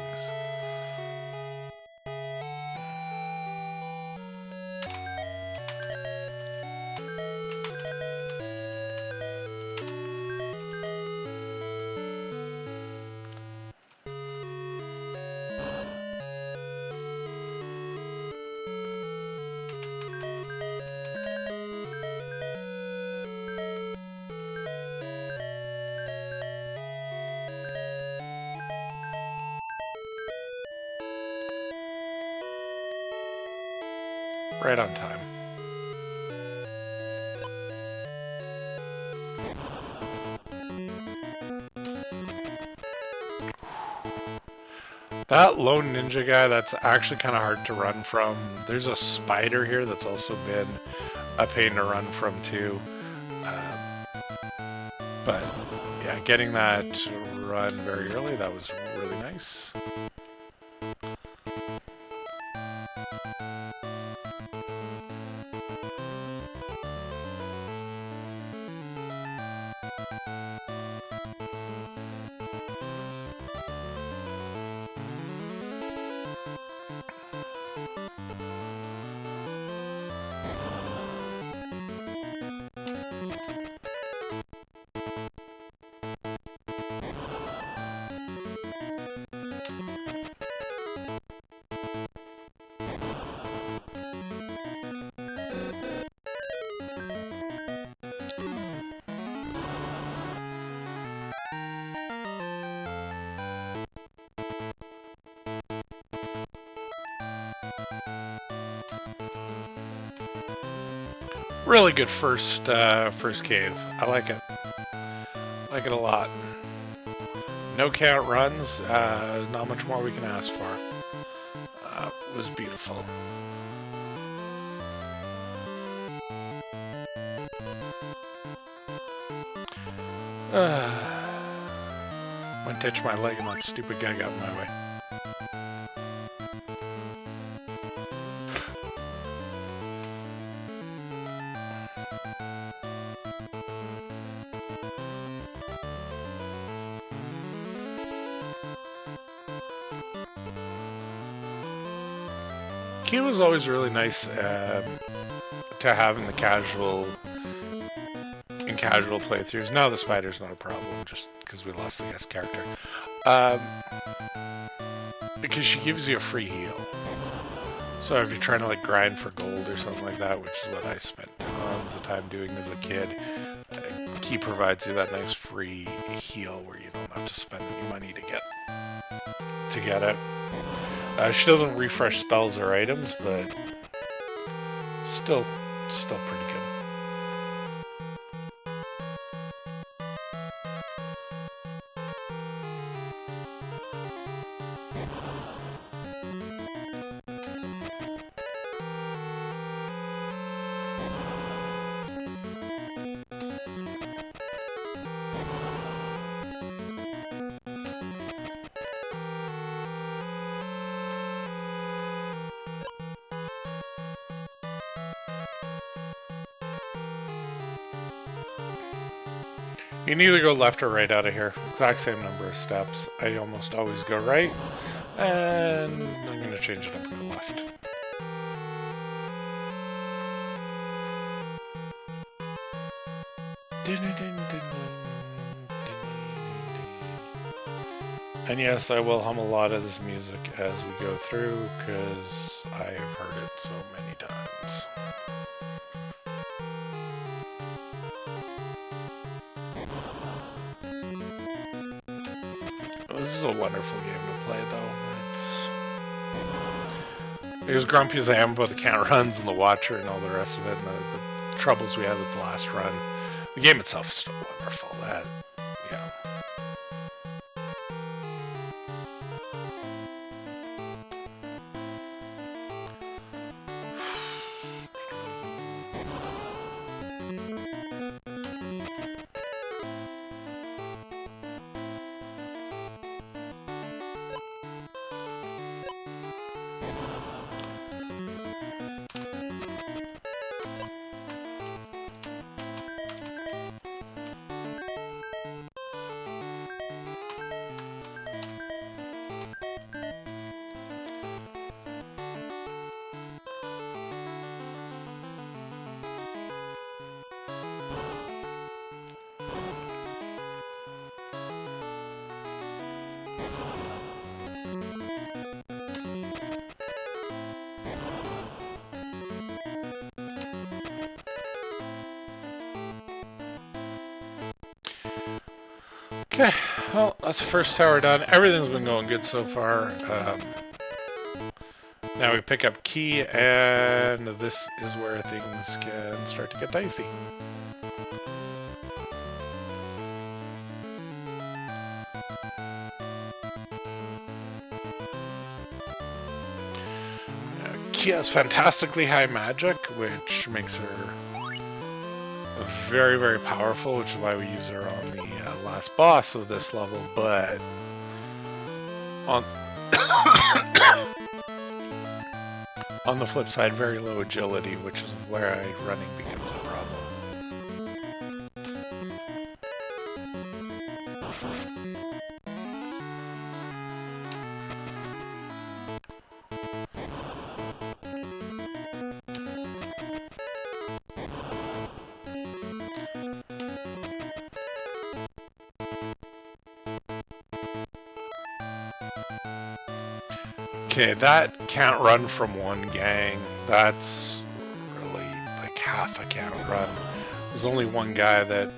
Speaker 1: Right on time. That lone ninja guy, that's actually kind of hard to run from. There's a spider here that's also been a pain to run from too. But yeah, getting that run very early, that was really nice. Really good first cave. I like it. Like it a lot. No count runs. Not much more we can ask for. It was beautiful. Went to itch my leg and that stupid guy got in my way. Key was always really nice to have in the casual playthroughs. Now the spider's not a problem, just because we lost the guest character. Because she gives you a free heal. So if you're trying to like grind for gold or something like that, which is what I spent tons of time doing as a kid, Key provides you that nice free heal where you don't have to spend any money to get it. She doesn't refresh spells or items, but still pretty good. You can either go left or right out of here. Exact same number of steps. I almost always go right, and I'm going to change it up and go left. And yes, I will hum a lot of this music as we go through, because I have heard it so many times. This is a wonderful game to play, though. It's as grumpy as I am about the count runs and the watcher and all the rest of it, and the troubles we had with the last run. The game itself is still wonderful. That, yeah. Okay, well, that's the first tower done. Everything's been going good so far. Now we pick up Key, and this is where things can start to get dicey. Key has fantastically high magic, which makes her very, very powerful, which is why we use her on the last boss of this level, but on on the flip side, very low agility, which is where running becomes a problem. Okay, that can't run from one gang. That's really like half a can't run. There's only one guy that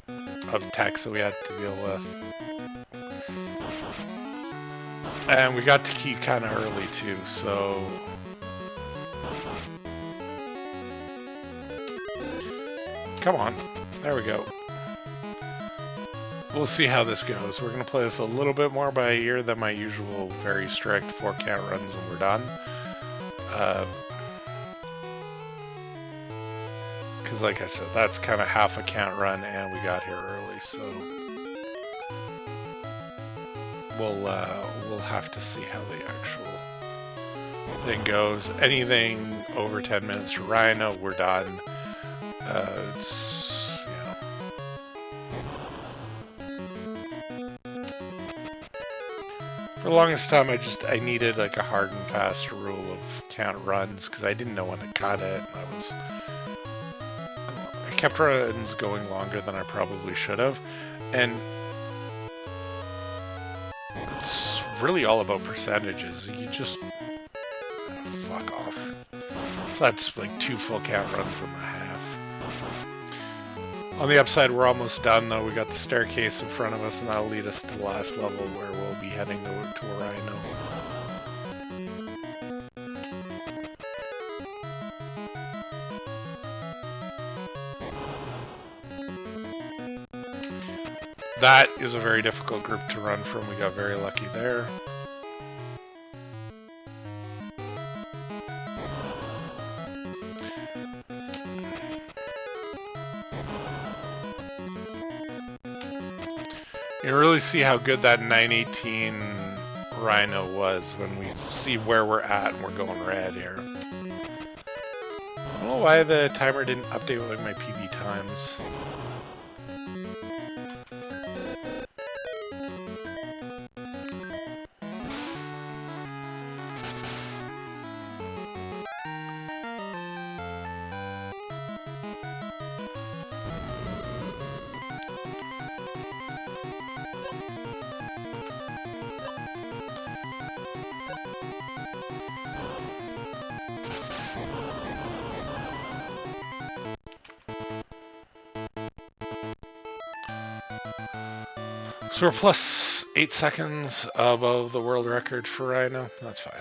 Speaker 1: of techs that we had to deal with. And we got to Key kind of early too, so Come on. There we go. We'll see how this goes. We're going to play this a little bit more by ear than my usual very strict 4 count runs and we're done. Because like I said, that's kind of half a count run and we got here early, so we'll have to see how the actual thing goes. Anything over 10 minutes to Rhino, we're done. It's, for the longest time, I needed like a hard and fast rule of count runs because I didn't know when to cut it. I kept runs going longer than I probably should have, and it's really all about percentages. You just fuck off. So that's like 2 full count runs and a half. On the upside, we're almost done though. We got the staircase in front of us, and that'll lead us to the last level where we'll be heading to a Rhino. That is a very difficult group to run from. We got very lucky there. You can really see how good that 918 Rhino was when we see where we're at and we're going red here. I don't know why the timer didn't update with like my PB times. So we're plus 8 seconds above the world record for Rhino. That's fine.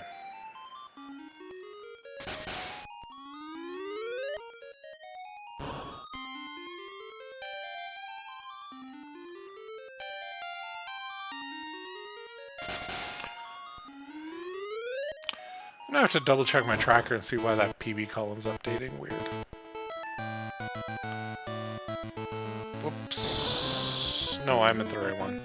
Speaker 1: I'm gonna have to double check my tracker and see why that PB column's updating. Weird. Whoops. No, I meant the right one.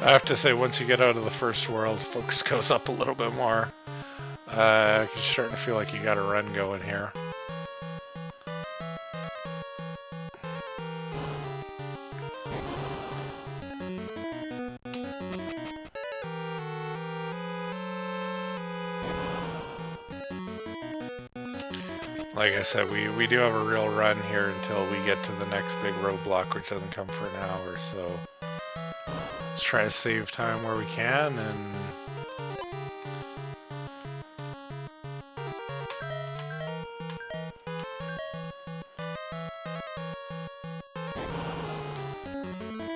Speaker 1: I have to say, once you get out of the first world, focus goes up a little bit more. You're starting to feel like you got a run going here. Like I said, we do have a real run here until we get to the next big roadblock, which doesn't come for an hour, so let's try to save time where we can, and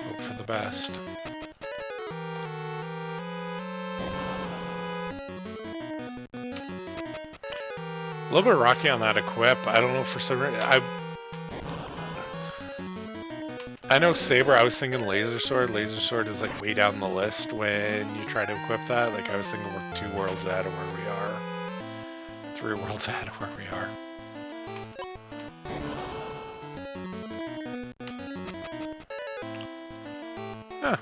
Speaker 1: hope for the best. A little bit rocky on that equip. I don't know, for some reason. I know Saber, I was thinking Laser Sword. Laser Sword is like way down the list when you try to equip that. Like I was thinking we're 2 worlds ahead of where we are. 3 worlds ahead of where we are. Huh.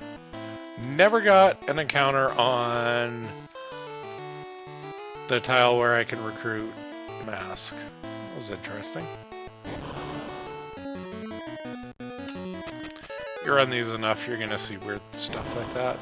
Speaker 1: Never got an encounter on the tile where I can recruit Mask. That was interesting. You run these enough, you're gonna see weird stuff like that.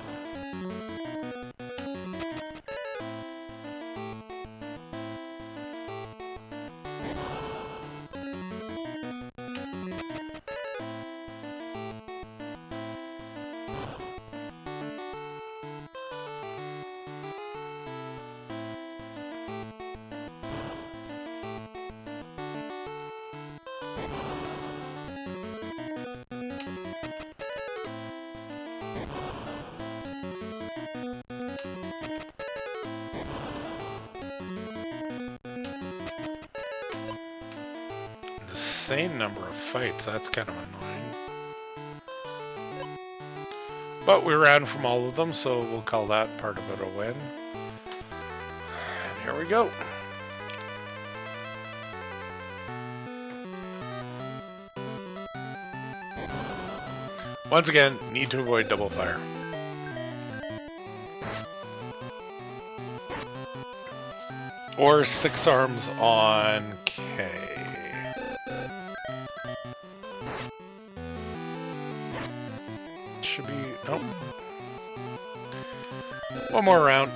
Speaker 1: insane number of fights. That's kind of annoying. But we ran from all of them, so we'll call that part of it a win. And here we go. Once again, need to avoid double fire. Or 6 arms on K. Should be... nope. One more round.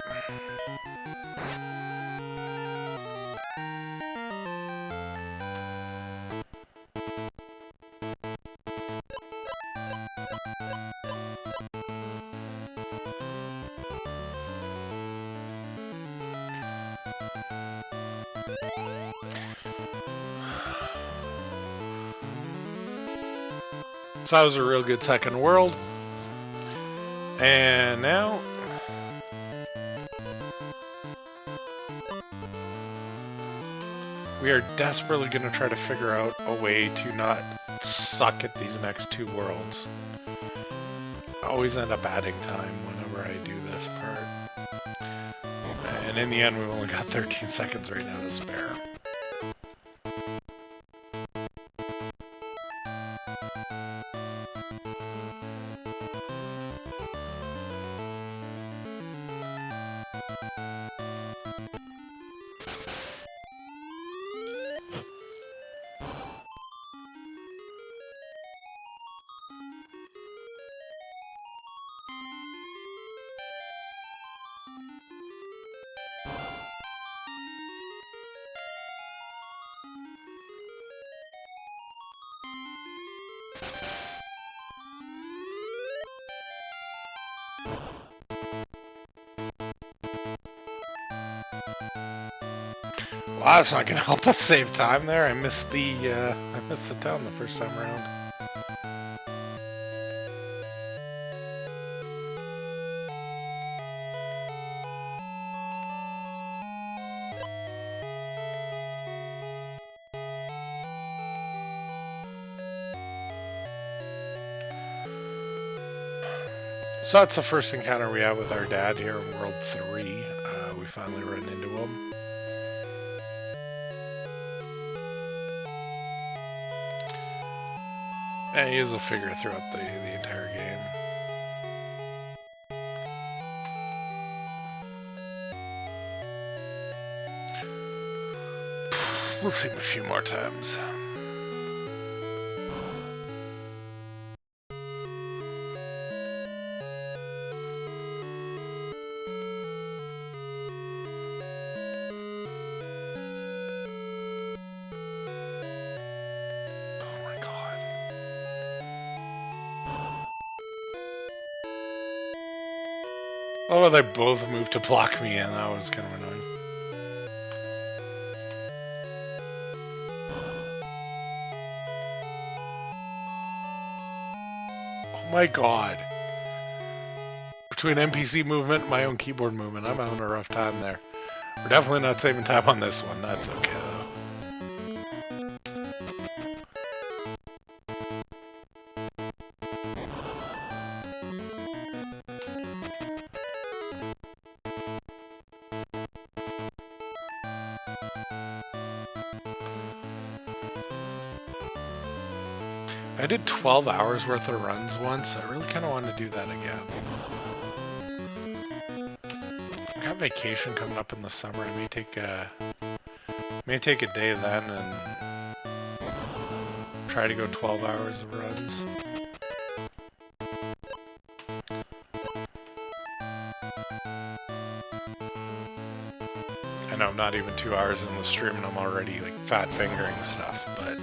Speaker 1: So that was a real good second world. And now... we are desperately going to try to figure out a way to not suck at these next 2 worlds. I always end up adding time whenever I do this part. And in the end, we've only got 13 seconds right now to spare. Wow, that's not going to help us save time there. I missed the town the first time around. So that's the first encounter we have with our dad here in World 3. We finally run into him. And he is a figure throughout the entire game. We'll see him a few more times. Oh, they both moved to block me in. That was kind of annoying. Oh my god. Between NPC movement and my own keyboard movement, I'm having a rough time there. We're definitely not saving time on this one. That's okay, though. I did 12 hours worth of runs once. I really kind of want to do that again. I got vacation coming up in the summer. I may take a day then and try to go 12 hours of runs. I know I'm not even 2 hours in the stream and I'm already like fat fingering stuff, but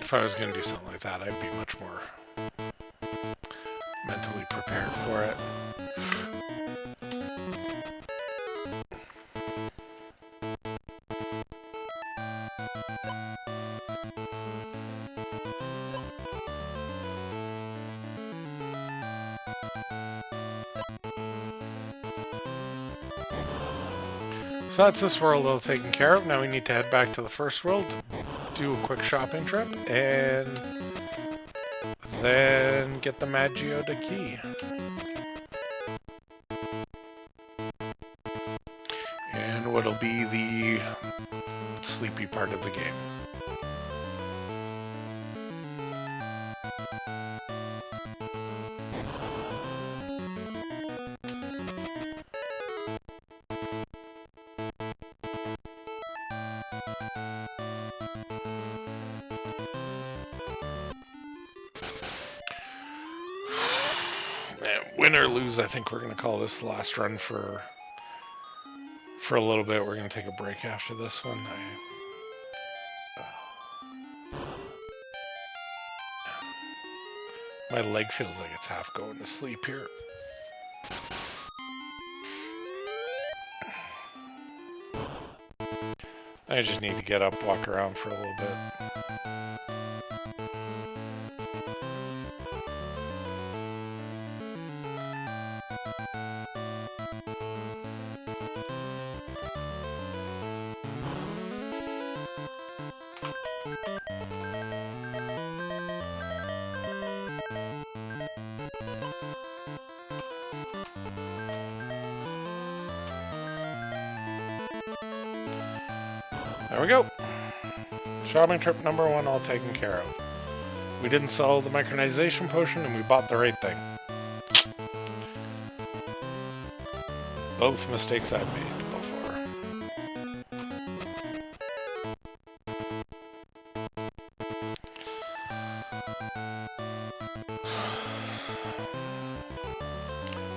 Speaker 1: if I was going to do something like that, I'd be much more mentally prepared for it. So that's this world all taken care of. Now we need to head back to the first world to do a quick shopping trip and then get the Magioda key. And what'll be the sleepy part of the game. Win or lose, I think we're going to call this the last run for a little bit. We're going to take a break after this one. My leg feels like it's half going to sleep here. I just need to get up, walk around for a little bit. There we go. Shopping trip number 1 all taken care of. We didn't sell the micronization potion and we bought the right thing. Both mistakes I've made before.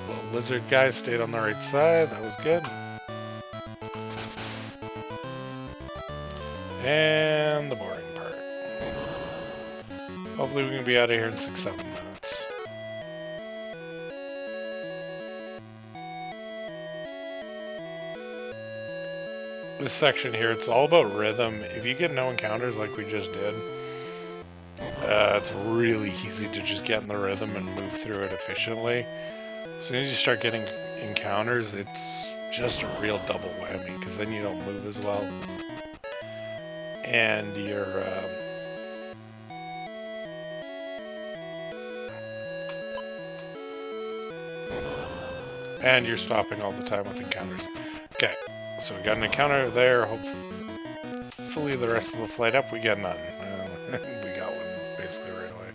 Speaker 1: The lizard guy stayed on the right side. That was good. And the boring part. Hopefully we can be out of here in 6-7 minutes. This section here, it's all about rhythm. If you get no encounters like we just did, it's really easy to just get in the rhythm and move through it efficiently. As soon as you start getting encounters, it's just a real double whammy, because then you don't move as well. And you're stopping all the time with encounters. Okay, so we got an encounter there. Hopefully the rest of the flight up we get none. We got one basically right away.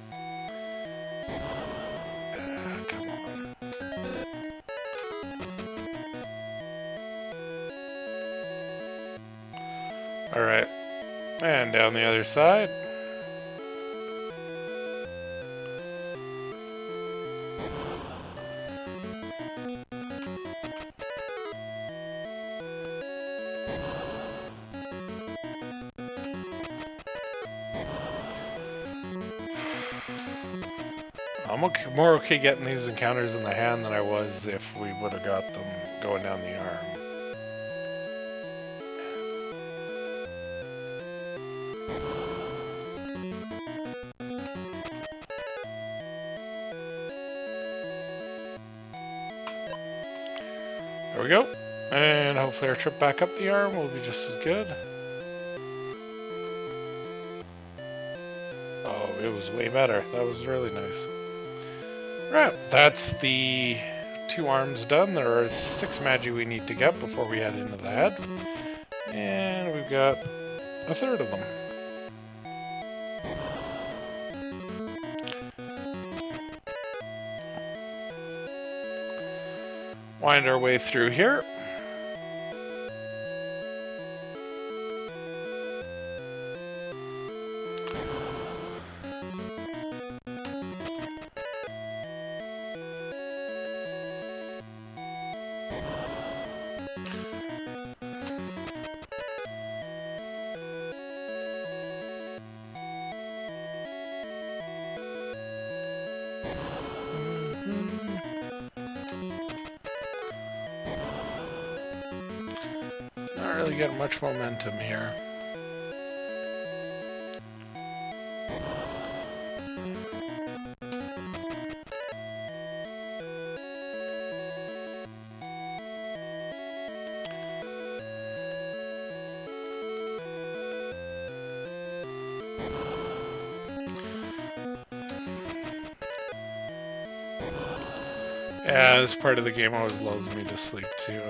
Speaker 1: Come on. Alright. And down the other side. I'm more okay getting these encounters in the hand than I was if we would have got them going down the arm. There we go. And hopefully our trip back up the arm will be just as good. Oh, it was way better. That was really nice. Right, that's the 2 arms done. There are 6 magi we need to get before we head into the head. And we've got a third of them. Wind our way through here. Not really getting much momentum here. As part of the game always lulls me to sleep too.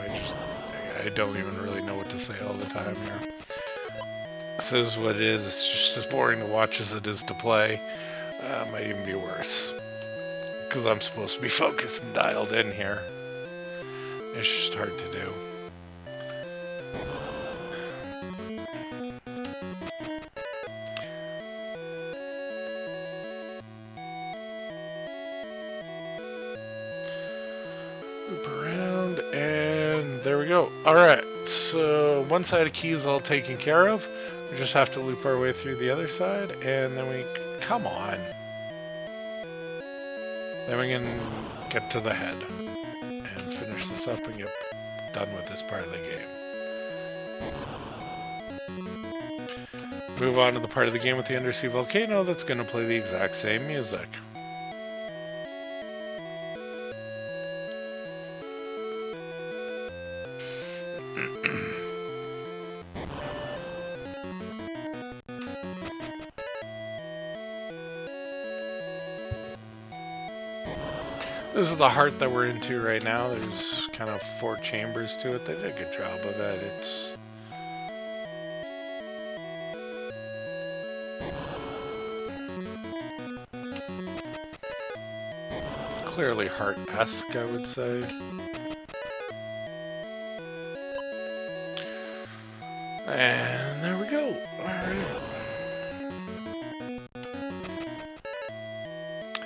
Speaker 1: I don't even really know what to say all the time here. This is what it is. It's just as boring to watch as it is to play. Might even be worse. Because I'm supposed to be focused and dialed in here. It's just hard to do. Loop around, and there we go. Alright, so one side of keys all taken care of. We just have to loop our way through the other side, and then we... Come on! Then we can get to the head and finish this up and get done with this part of the game. Move on to the part of the game with the undersea volcano that's going to play the exact same music. This is the heart that we're into right now. There's kind of 4 chambers to it. They did a good job of it. It's clearly heart-esque, I would say. And there we go. Alright.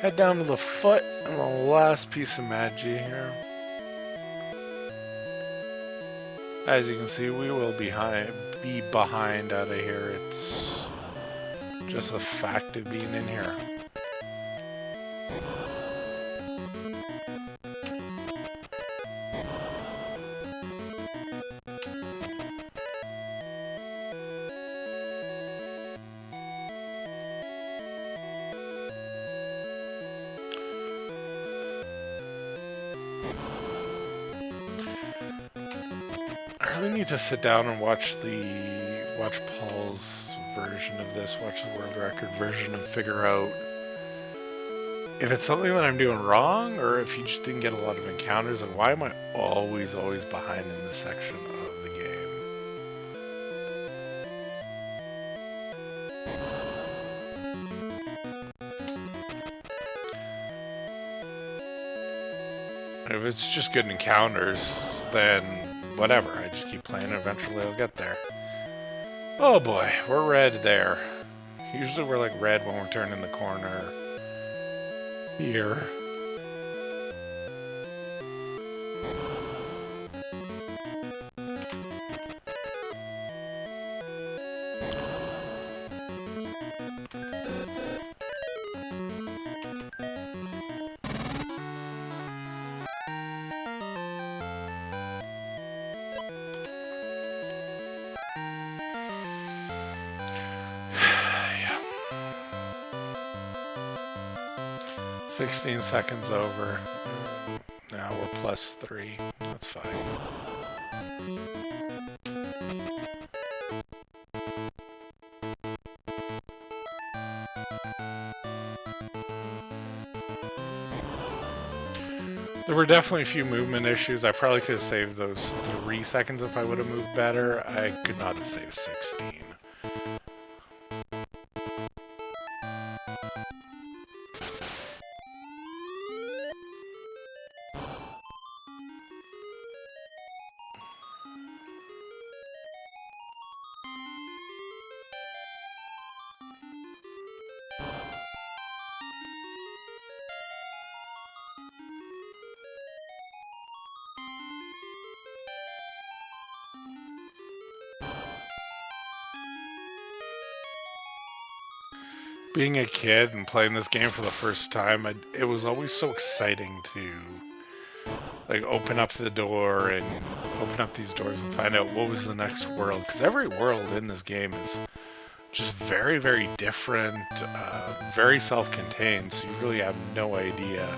Speaker 1: Head down to the foot and the last piece of magi here. As you can see, we will be behind out of here. It's just the fact of being in here. I really need to sit down and watch Paul's version of this, watch the world record version, and figure out if it's something that I'm doing wrong, or if he just didn't get a lot of encounters, and why am I always behind in this section of the game? If it's just good encounters, then whatever, I just keep playing and eventually I'll get there. Oh boy, we're red there. Usually we're like red when we're turning the corner here. Yeah. 16 seconds over. Now we're +3. That's fine. There were definitely a few movement issues. I probably could have saved those 3 seconds if I would have moved better. I could not have saved 16. Being a kid and playing this game for the first time, it was always so exciting to like open up the door and open up these doors and find out what was the next world. Because every world in this game is just very, very different, very self-contained. So you really have no idea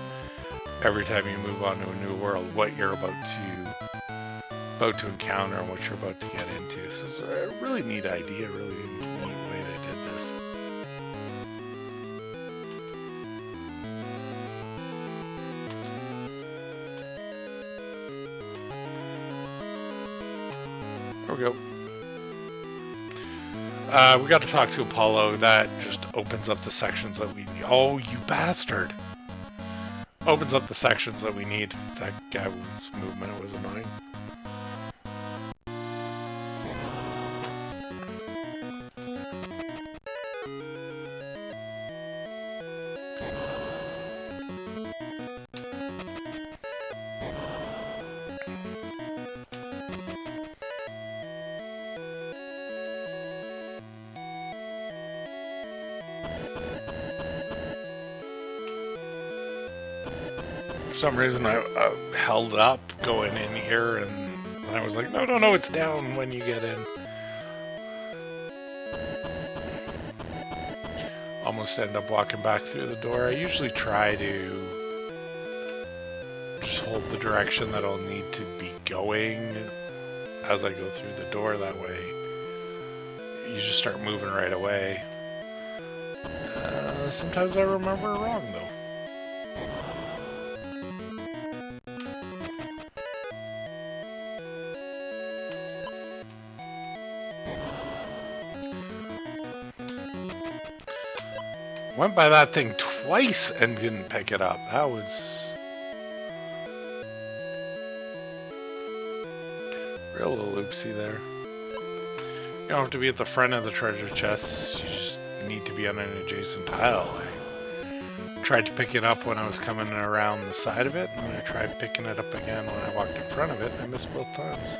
Speaker 1: every time you move on to a new world what you're about to encounter and what you're about to get into. So it's a really neat idea, really neat way they did this. There we go. We got to talk to Apollo. That just opens up the sections that we need. Oh, you bastard! Opens up the sections that we need. That guy's movement was annoying. For some reason I held up going in here, and I was like, no, it's down when you get in. Almost end up walking back through the door. I usually try to just hold the direction that I'll need to be going as I go through the door. That way you just start moving right away. Sometimes I remember wrong though. Went by that thing twice and didn't pick it up. That was real little oopsie there. You don't have to be at the front of the treasure chest. You just need to be on an adjacent tile. I tried to pick it up when I was coming around the side of it, and then I tried picking it up again when I walked in front of it, and I missed both times.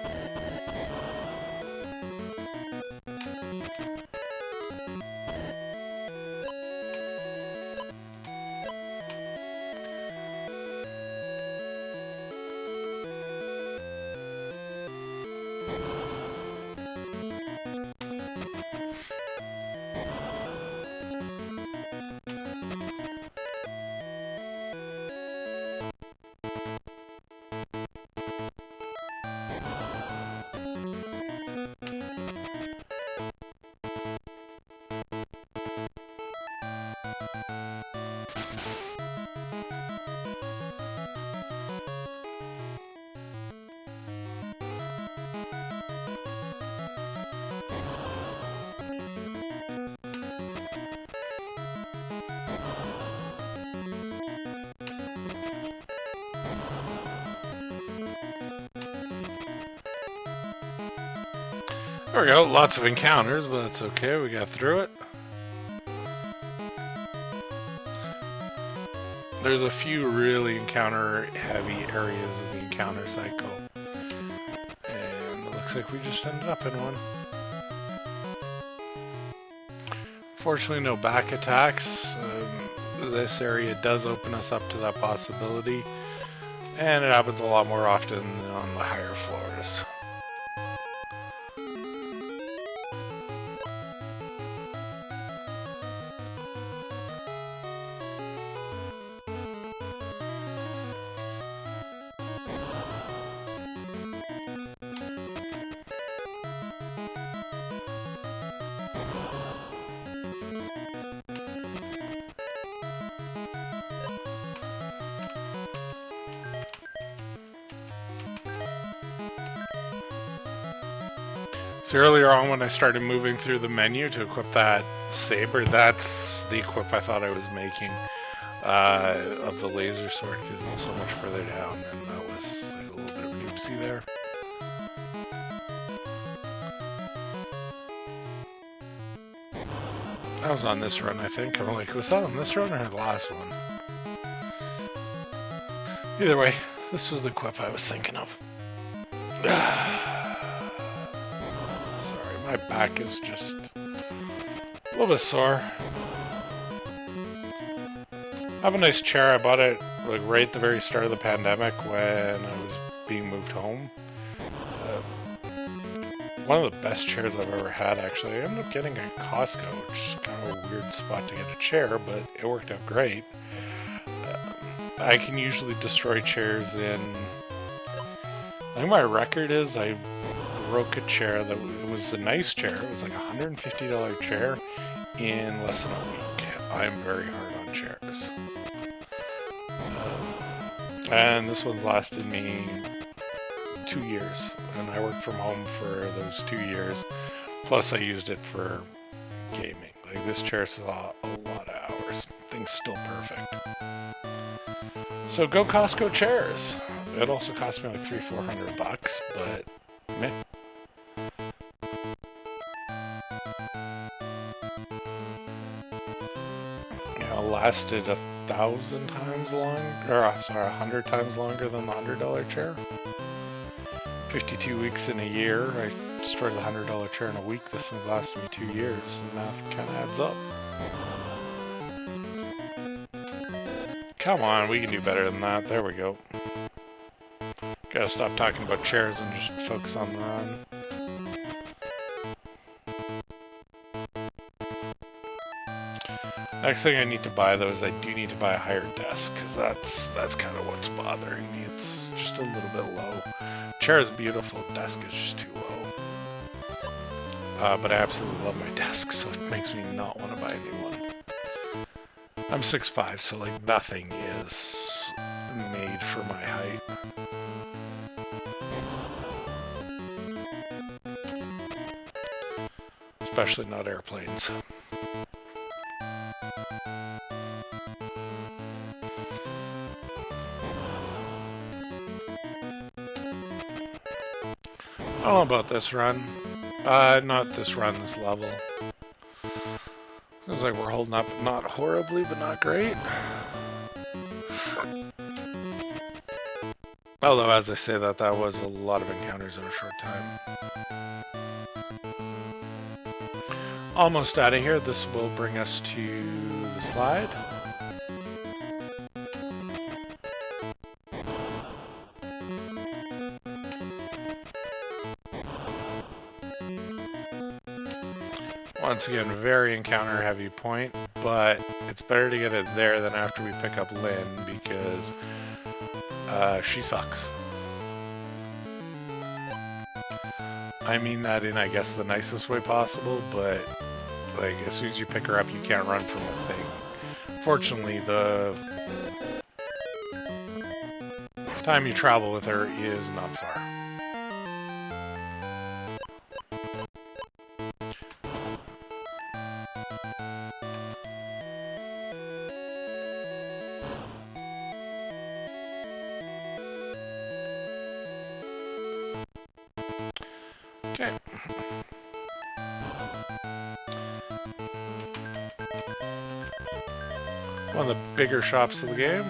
Speaker 1: There we go, lots of encounters, but that's okay, we got through it. There's a few really encounter-heavy areas of the encounter cycle. And it looks like we just ended up in one. Fortunately, no back attacks. This area does open us up to that possibility. And it happens a lot more often on the higher floors. So earlier on when I started moving through the menu to equip that saber, that's the equip I thought I was making of the laser sword, because it's so much further down, and that was like a little bit of an oopsie there. That was on this run, I think. I'm like, was that on this run or the last one? Either way, this was the equip I was thinking of. My back is just a little bit sore. I have a nice chair. I bought it like right at the very start of the pandemic when I was being moved home. One of the best chairs I've ever had, actually. I ended up getting it at Costco, which is kind of a weird spot to get a chair, but it worked out great. I can usually destroy chairs in... I think my record is I broke a chair that was a nice chair. It was like a $150 chair in less than a week. I'm very hard on chairs. And this one's lasted me 2 years, and I worked from home for those 2 years. Plus, I used it for gaming. Like, this chair saw a lot of hours. Thing's still perfect. So go Costco chairs. It also cost me like $300-400, but meh. You know, lasted 1,000 times longer, or sorry, 100 times longer than the $100 chair. 52 weeks in a year. I destroyed the $100 chair in a week. This thing's lasted me 2 years, and math kind of adds up. Come on, we can do better than that. There we go. Gotta stop talking about chairs and just focus on the run. Next thing I need to buy, though, is I do need to buy a higher desk, because that's kind of what's bothering me. It's just a little bit low. Chair is beautiful, desk is just too low. But I absolutely love my desk, so it makes me not want to buy a new one. I'm 6'5", so like nothing is made for my height. Especially not airplanes. I don't know about this run. Not this run, this level. Seems like we're holding up, not horribly, but not great. Although, as I say that, that was a lot of encounters in a short time. Almost out of here. This will bring us to the slide. Once again, very encounter heavy point, but it's better to get it there than after we pick up Lynn, because she sucks. I mean that in, I guess, the nicest way possible, but like as soon as you pick her up, you can't run from the thing. Fortunately, the time you travel with her is not far. Okay. One of the bigger shops of the game.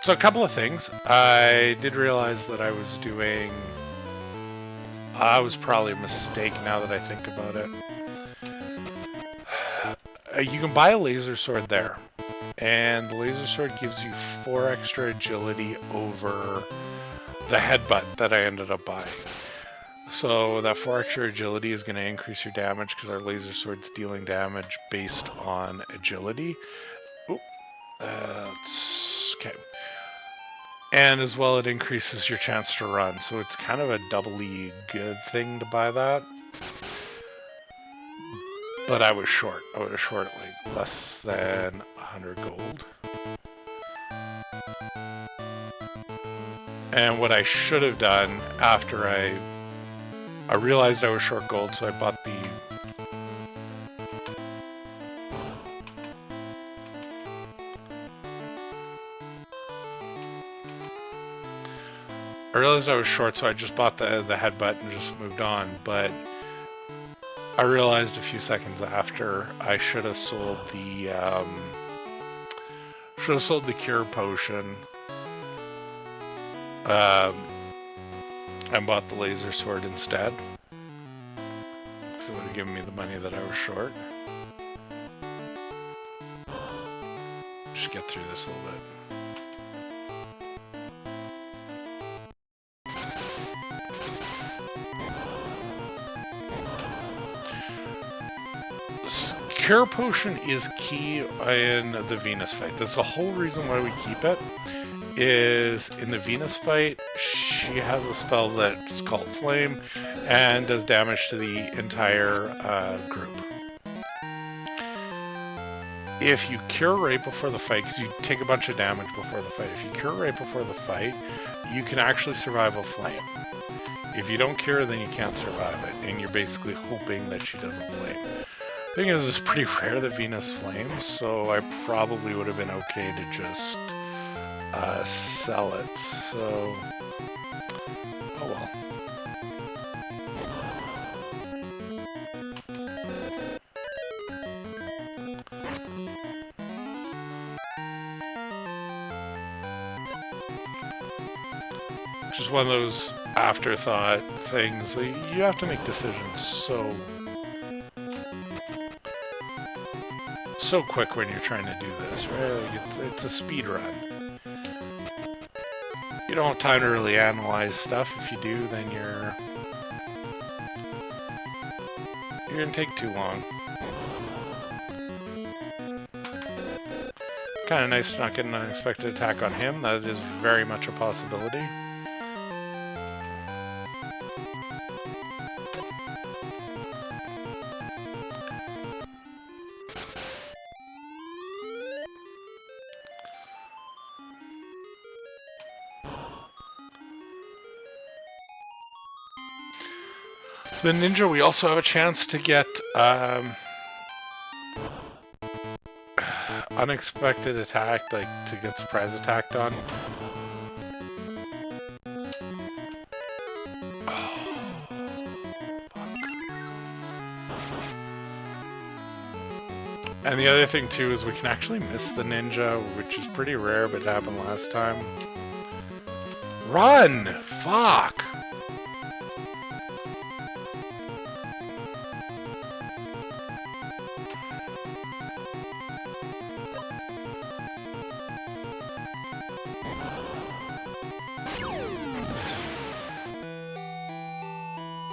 Speaker 1: So a couple of things. I did realize that I was doing... was probably a mistake now that I think about it. You can buy a laser sword there. And the laser sword gives you 4 extra agility over the headbutt that I ended up buying. So that 4 extra agility is going to increase your damage because our laser sword's dealing damage based on agility. Oop. That's... okay. And as well, it increases your chance to run, so it's kind of a doubly good thing to buy that. But I was short. I was short like less than 100 gold. And what I should have done after I realized I was short gold, so I bought the... I realized I was short, so I just bought the headbutt and just moved on, but I realized a few seconds after I should have sold the cure potion and bought the laser sword instead. So it would have given me the money that I was short. Just get through this a little bit. Cure Potion is key in the Venus fight. That's the whole reason why we keep it, is in the Venus fight, she has a spell that's called Flame and does damage to the entire group. If you cure right before the fight, because you take a bunch of damage before the fight, if you cure right before the fight, you can actually survive a flame. If you don't cure, then you can't survive it, and you're basically hoping that she doesn't flame. The thing is, it's pretty rare that Venus flames, so I probably would have been okay to just sell it, so... oh well. Just one of those afterthought things. Like, you have to make decisions so quick when you're trying to do this, right? Like it's a speed run. You don't have time to really analyze stuff. If you do, then you're gonna take too long. Kind of nice to not get an unexpected attack on him. That is very much a possibility. The ninja, we also have a chance to get unexpected attack, like to get surprise attacked on. Oh, and the other thing too is we can actually miss the ninja, which is pretty rare, but it happened last time. Run! Fuck!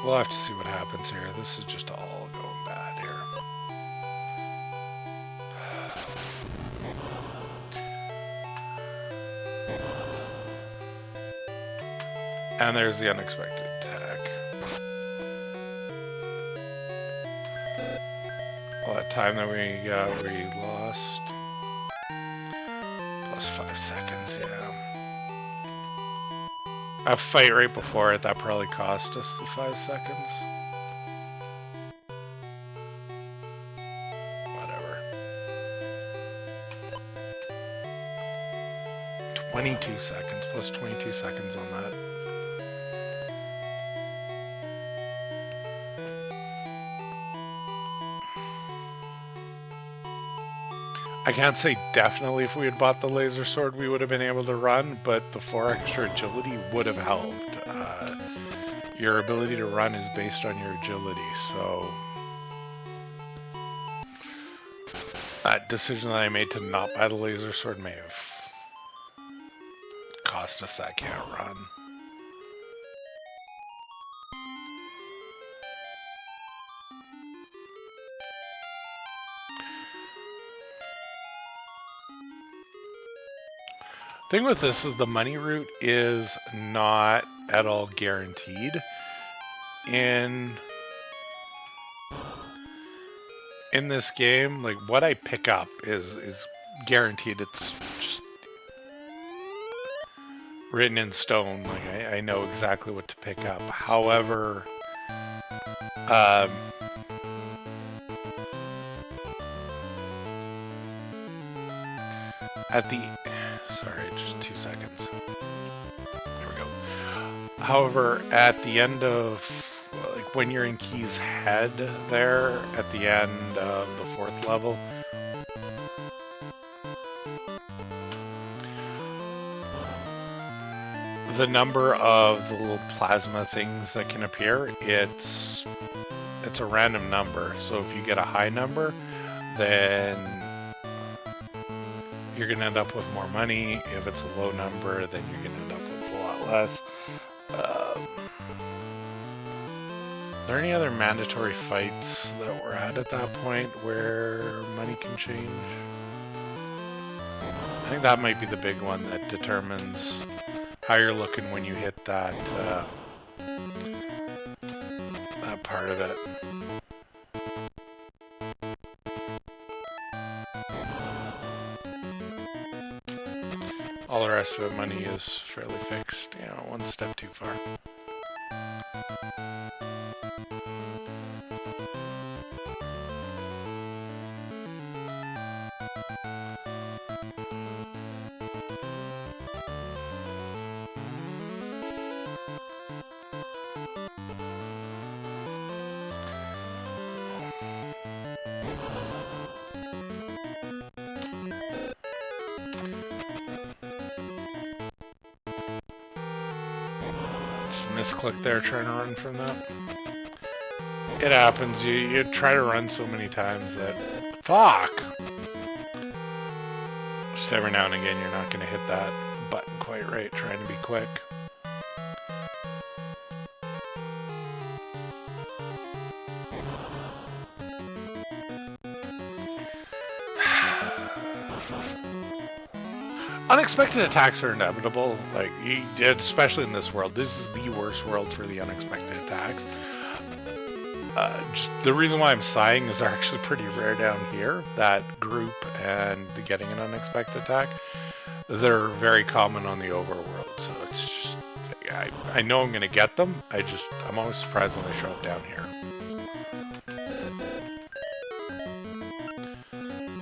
Speaker 1: We'll have to see what happens here. This is just all going bad here. And there's the unexpected attack. All that time that we lost. Plus 5 seconds, yeah. A fight right before it, that probably cost us the 5 seconds. Whatever. 22 seconds, plus 22 seconds on that. I can't say definitely if we had bought the laser sword we would have been able to run, but the 4 extra agility would have helped. Your ability to run is based on your agility, so that decision that I made to not buy the laser sword may have cost us that can't run. Thing with this is the money route is not at all guaranteed. In this game, like what I pick up is guaranteed. It's just written in stone. Like I know exactly what to pick up. However, sorry, just 2 seconds. There we go. However, at the end of, like when you're in Key's head there, at the end of the 4th level, the number of the little plasma things that can appear, it's a random number. So if you get a high number, then you're going to end up with more money. If it's a low number, then you're going to end up with a lot less. Are there any other mandatory fights that we're at that point where money can change? I think that might be the big one that determines how you're looking when you hit that that part of it. All the rest of it, money is fairly fixed. You know, one step too far. Misclick there trying to run from that. It happens. You try to run so many times that... Fuck! Just every now and again you're not going to hit that button quite right, trying to be quick. Unexpected attacks are inevitable, like, especially in this world. This is the worst world for the unexpected attacks. Just the reason why I'm sighing is they're actually pretty rare down here, that group and the getting an unexpected attack. They're very common on the overworld, so it's just, I know I'm going to get them, I'm always surprised when they show up down here.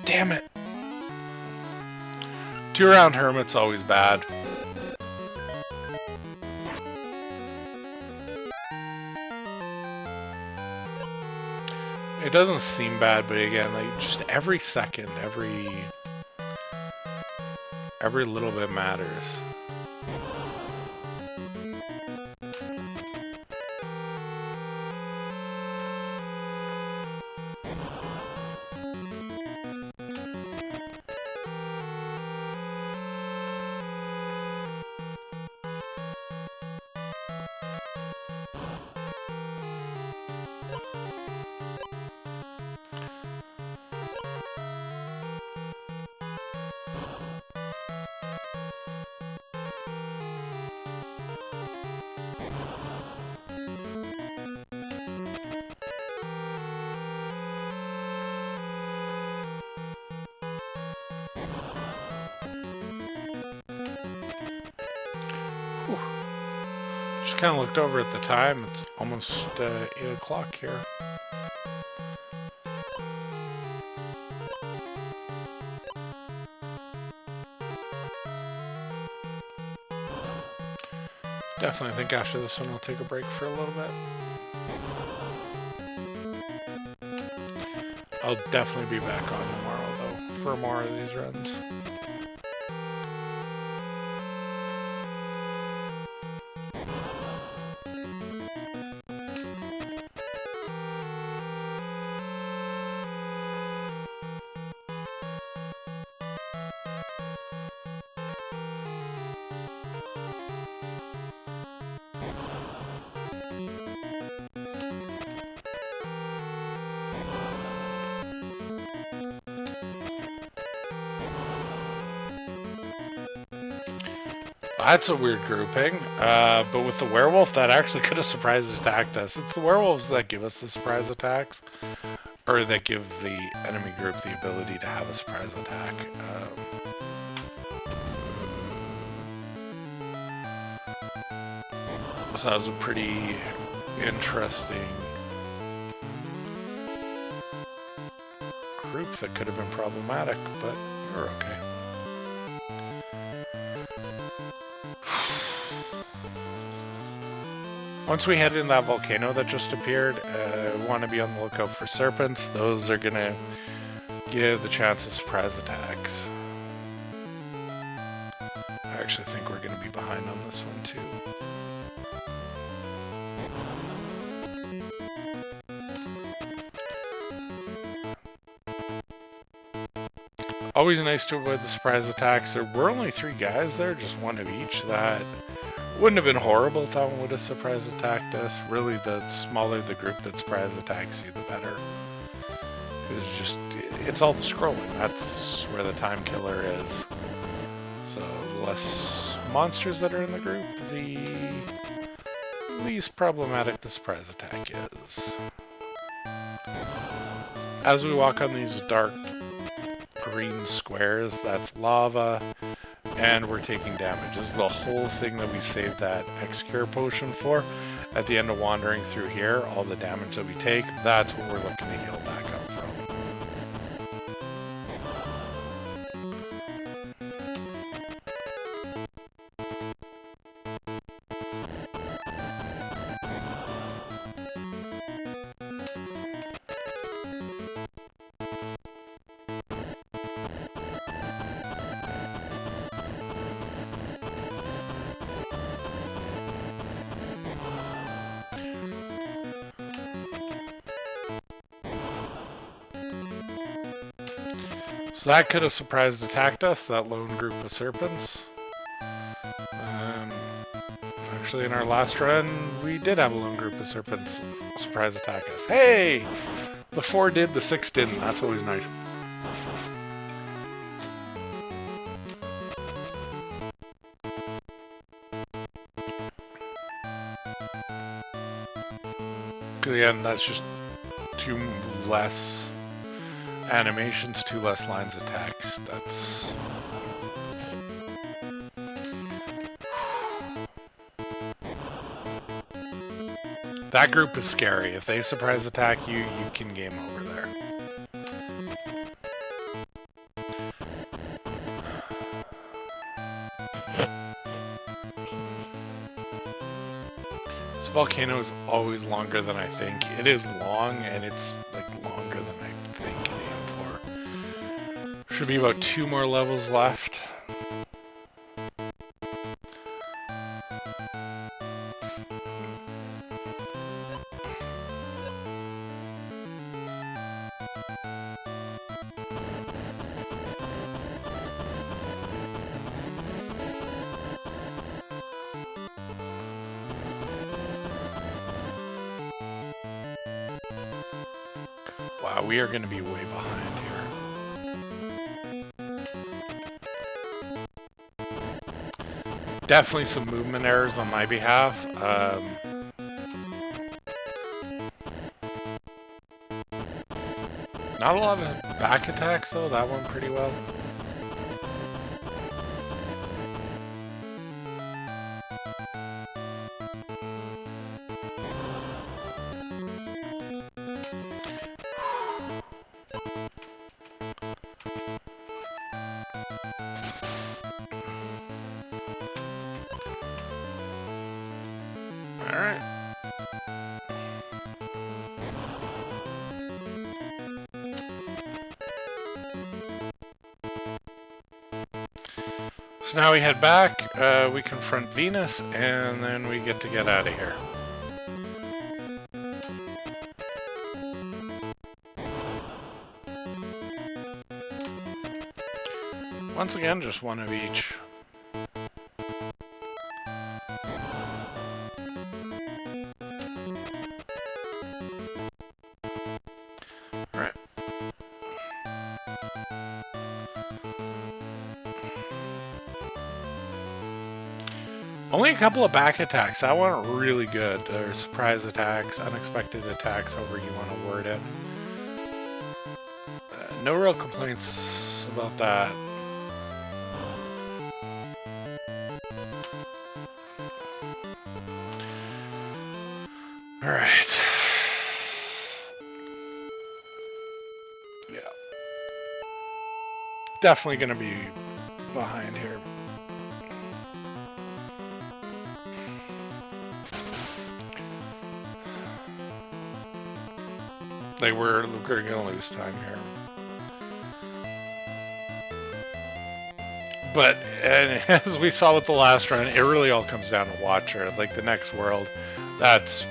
Speaker 1: Damn it! 2-round Hermit's always bad. It doesn't seem bad, but again, like, just every second, every little bit matters. Just kind of looked over at the time. It's almost 8 o'clock here. Definitely think after this one we'll take a break for a little bit. I'll definitely be back on tomorrow though for more of these runs. That's a weird grouping, but with the werewolf, that actually could have surprise attacked us. It's the werewolves that give us the surprise attacks, or that give the enemy group the ability to have a surprise attack. So that was a pretty interesting group that could have been problematic, but you're okay. Once we head in that volcano that just appeared, we want to be on the lookout for serpents. Those are going to give the chance of surprise attacks. I actually think we're going to be behind on this one too. Always nice to avoid the surprise attacks. There were only 3 guys there, just one of each, that Wouldn't have been horrible if that one would have surprise attacked us. Really, the smaller the group that surprise attacks you, the better. It's all the scrolling. That's where the time killer is. So the less monsters that are in the group, the least problematic the surprise attack is. As we walk on these dark green squares, that's lava, and we're taking damage. This is the whole thing that we saved that X-Cure potion for. At the end of wandering through here, all the damage that we take, that's what we're looking to heal back up from. So that could have surprised attacked us, that lone group of serpents. Actually, in our last run, we did have a lone group of serpents surprise attack us. Hey! The 4 did, the 6 didn't. That's always nice. Again, that's just 2 less animations, 2 less lines of text. That's... That group is scary. If they surprise attack you, you can game over there. This volcano is always longer than I think. It is long, and it's like longer than I think it aimed for. Should be about 2 more levels left. Wow, we are going to be way behind here. Definitely some movement errors on my behalf. Not a lot of back attacks though, that went pretty well. Alright. So now we head back, we confront Venus, and then we get to get out of here. Once again, just one of each. Alright. Only a couple of back attacks. That went really good. Or surprise attacks, unexpected attacks, however you want to word it. No real complaints about that. Alright. Yeah. Definitely going to be behind here. We're going to lose time here. But and as we saw with the last run, it really all comes down to Watcher. Like the next world, that's...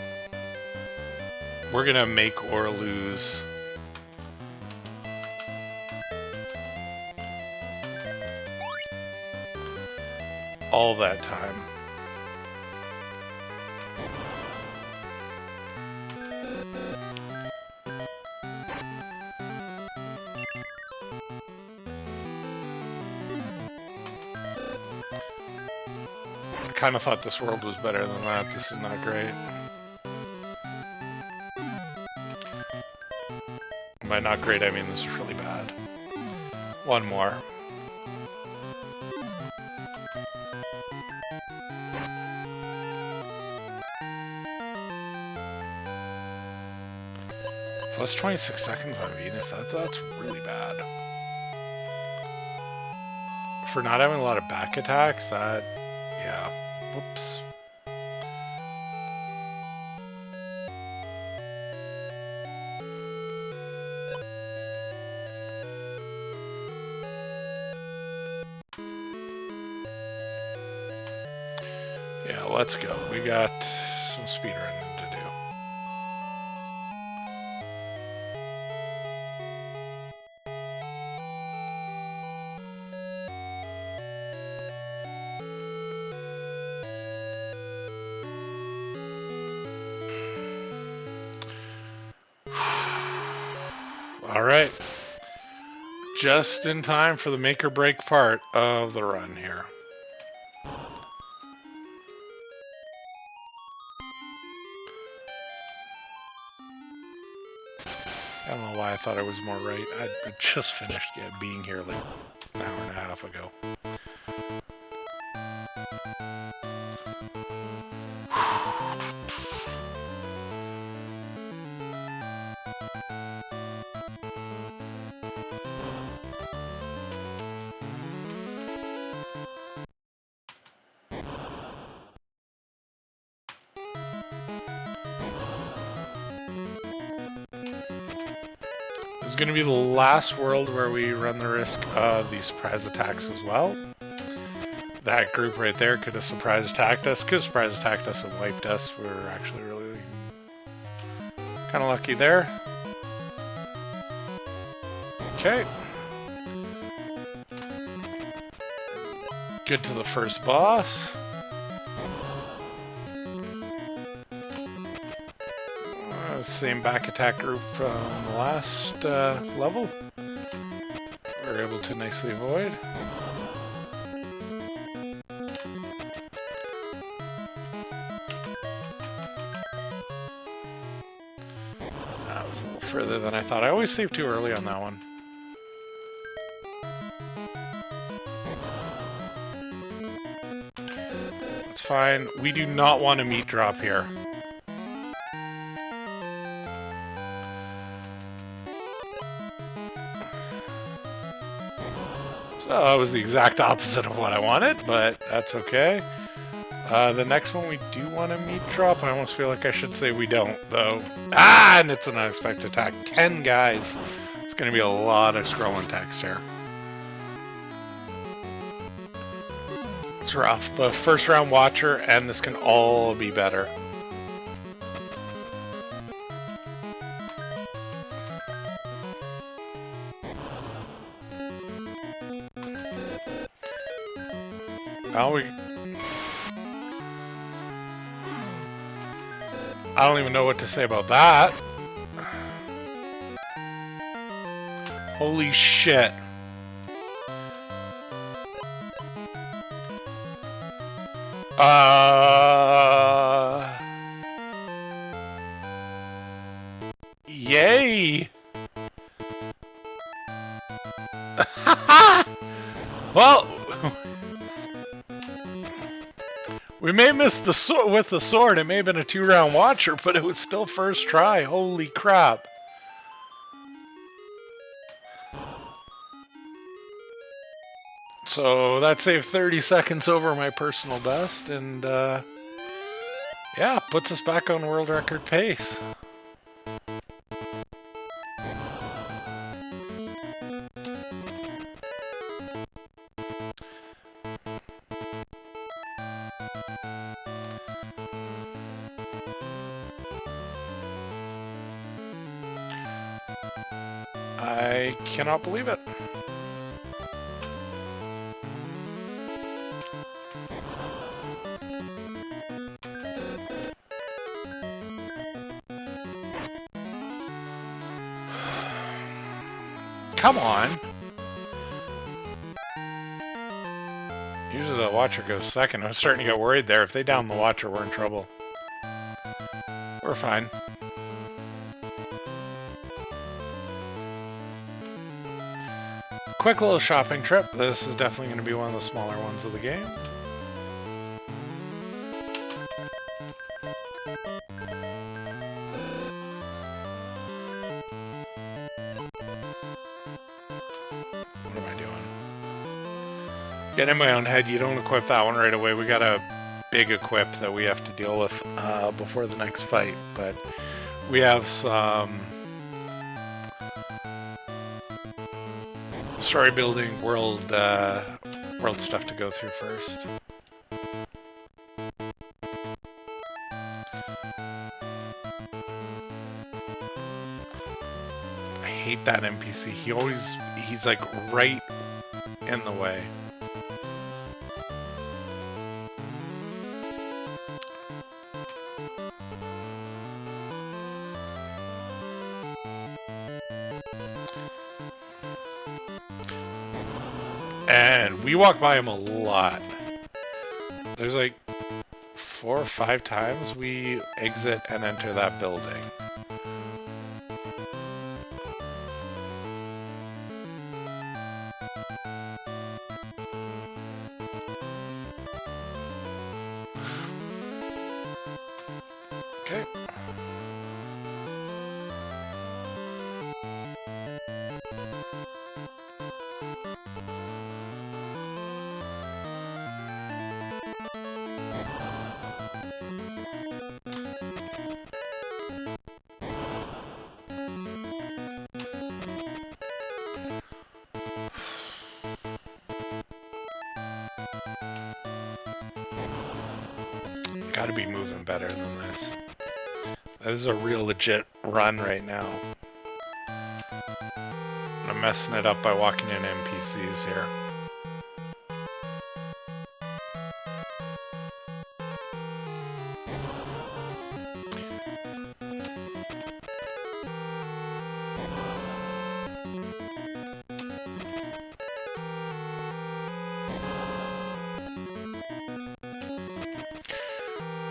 Speaker 1: We're going to make or lose. All that time. kind of thought this world was better than that. This is not great. By not great, I mean this is really bad. One more. Plus 26 seconds on Venus, that's really bad. For not having a lot of back attacks, that, yeah, whoops. Yeah, let's go. We got some speedrunning to do. All right. Just in time for the make or break part of the run here. I don't know why I thought I was more right. I just finished being here like an hour and a half ago. This is going to be the last world where we run the risk of these surprise attacks as well. That group right there could have surprise attacked us, could have surprise attacked us and wiped us. We were actually really kind of lucky there. Okay. Good to the first boss. Same back attack group from the last level. We were able to nicely avoid. That was a little further than I thought. I always save too early on that one. It's fine. We do not want a meat drop here. So that was the exact opposite of what I wanted, but that's okay. The next one we do want a meat drop. I almost feel like I should say we don't, though. Ah, and it's an unexpected attack. 10 guys. It's going to be a lot of scrolling text here. It's rough, but first round watcher, and this can all be better. Now I don't even know what to say about that. Holy shit. Yay. Well, we may have missed the sword with the sword. It may have been a 2-round watcher, but it was still first try. Holy crap. So that saved 30 seconds over my personal best, and yeah, puts us back on world record pace. I cannot believe it. Come on. Usually the Watcher goes second. I was starting to get worried there. If they down the Watcher, we're in trouble. We're fine. Quick little shopping trip. This is definitely going to be one of the smaller ones of the game. What am I doing? Getting in my own head, you don't equip that one right away. We got a big equip that we have to deal with before the next fight, but we have some story building world stuff to go through first. I hate that NPC. He's like right in the way. And we walk by him a lot. There's like 4 or 5 times we exit and enter that building. Okay. Gotta be moving better than this. This is a real legit run right now. I'm messing it up by walking in NPCs here.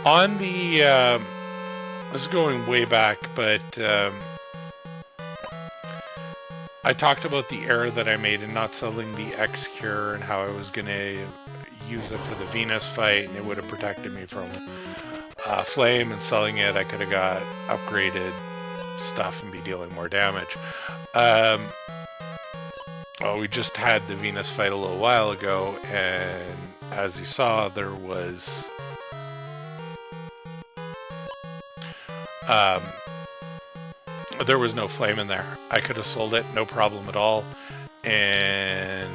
Speaker 1: On the, this is going way back, but I talked about the error that I made in not selling the X-Cure and how I was going to use it for the Venus fight, and it would have protected me from Flame, and selling it I could have got upgraded stuff and be dealing more damage. Well, we just had the Venus fight a little while ago, and as you saw, there was no flame in there. I could have sold it, no problem at all, and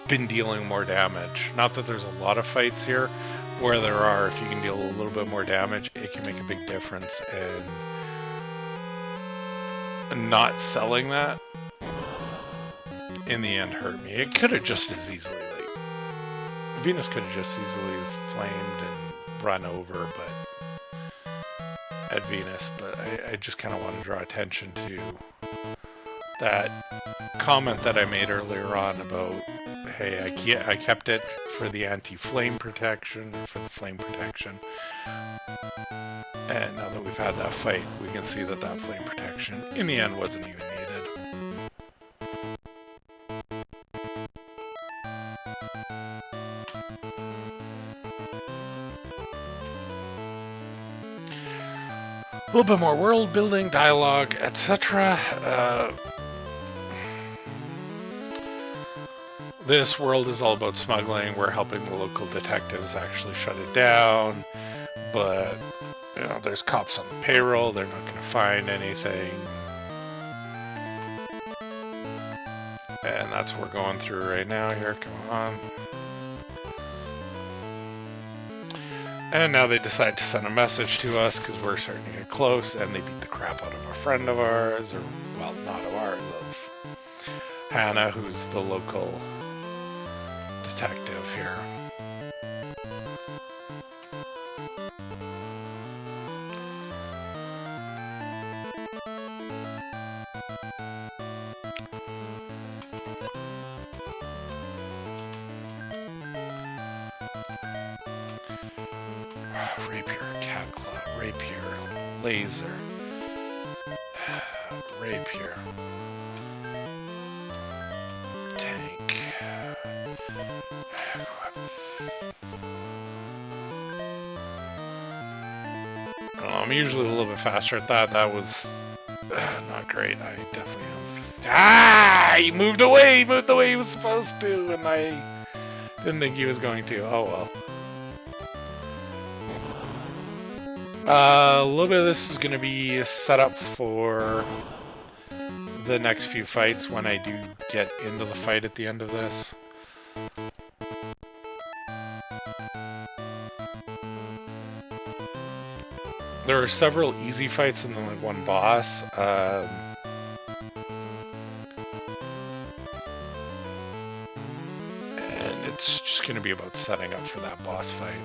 Speaker 1: been dealing more damage. Not that there's a lot of fights here. Where there are, if you can deal a little bit more damage, it can make a big difference, and not selling that in the end hurt me. It could have just as easily, like, Venus could have just easily flamed and run over, but at Venus, but I just kind of want to draw attention to that comment that I made earlier on about, hey, I kept it for the anti-flame protection, for the flame protection, and now that we've had that fight, we can see that that flame protection in the end wasn't even needed. A little bit more world building, dialogue, etc. This world is all about smuggling. We're helping the local detectives actually shut it down, but you know, there's cops on the payroll. They're not going to find anything, and that's what we're going through right now. Here, come on. And now they decide to send a message to us because we're starting to get close, and they beat the crap out of a friend of ours, or, well, not of ours, of Hannah, who's the local detective here. Rapier, cat claw, rapier, laser, rapier, tank. Oh, I'm usually a little bit faster at that. That was not great. I definitely am. Ah! He moved away! He moved the way he was supposed to, and I didn't think he was going to. Oh well. A little bit of this is going to be set up for the next few fights when I do get into the fight at the end of this. There are several easy fights and then like one boss. And it's just going to be about setting up for that boss fight.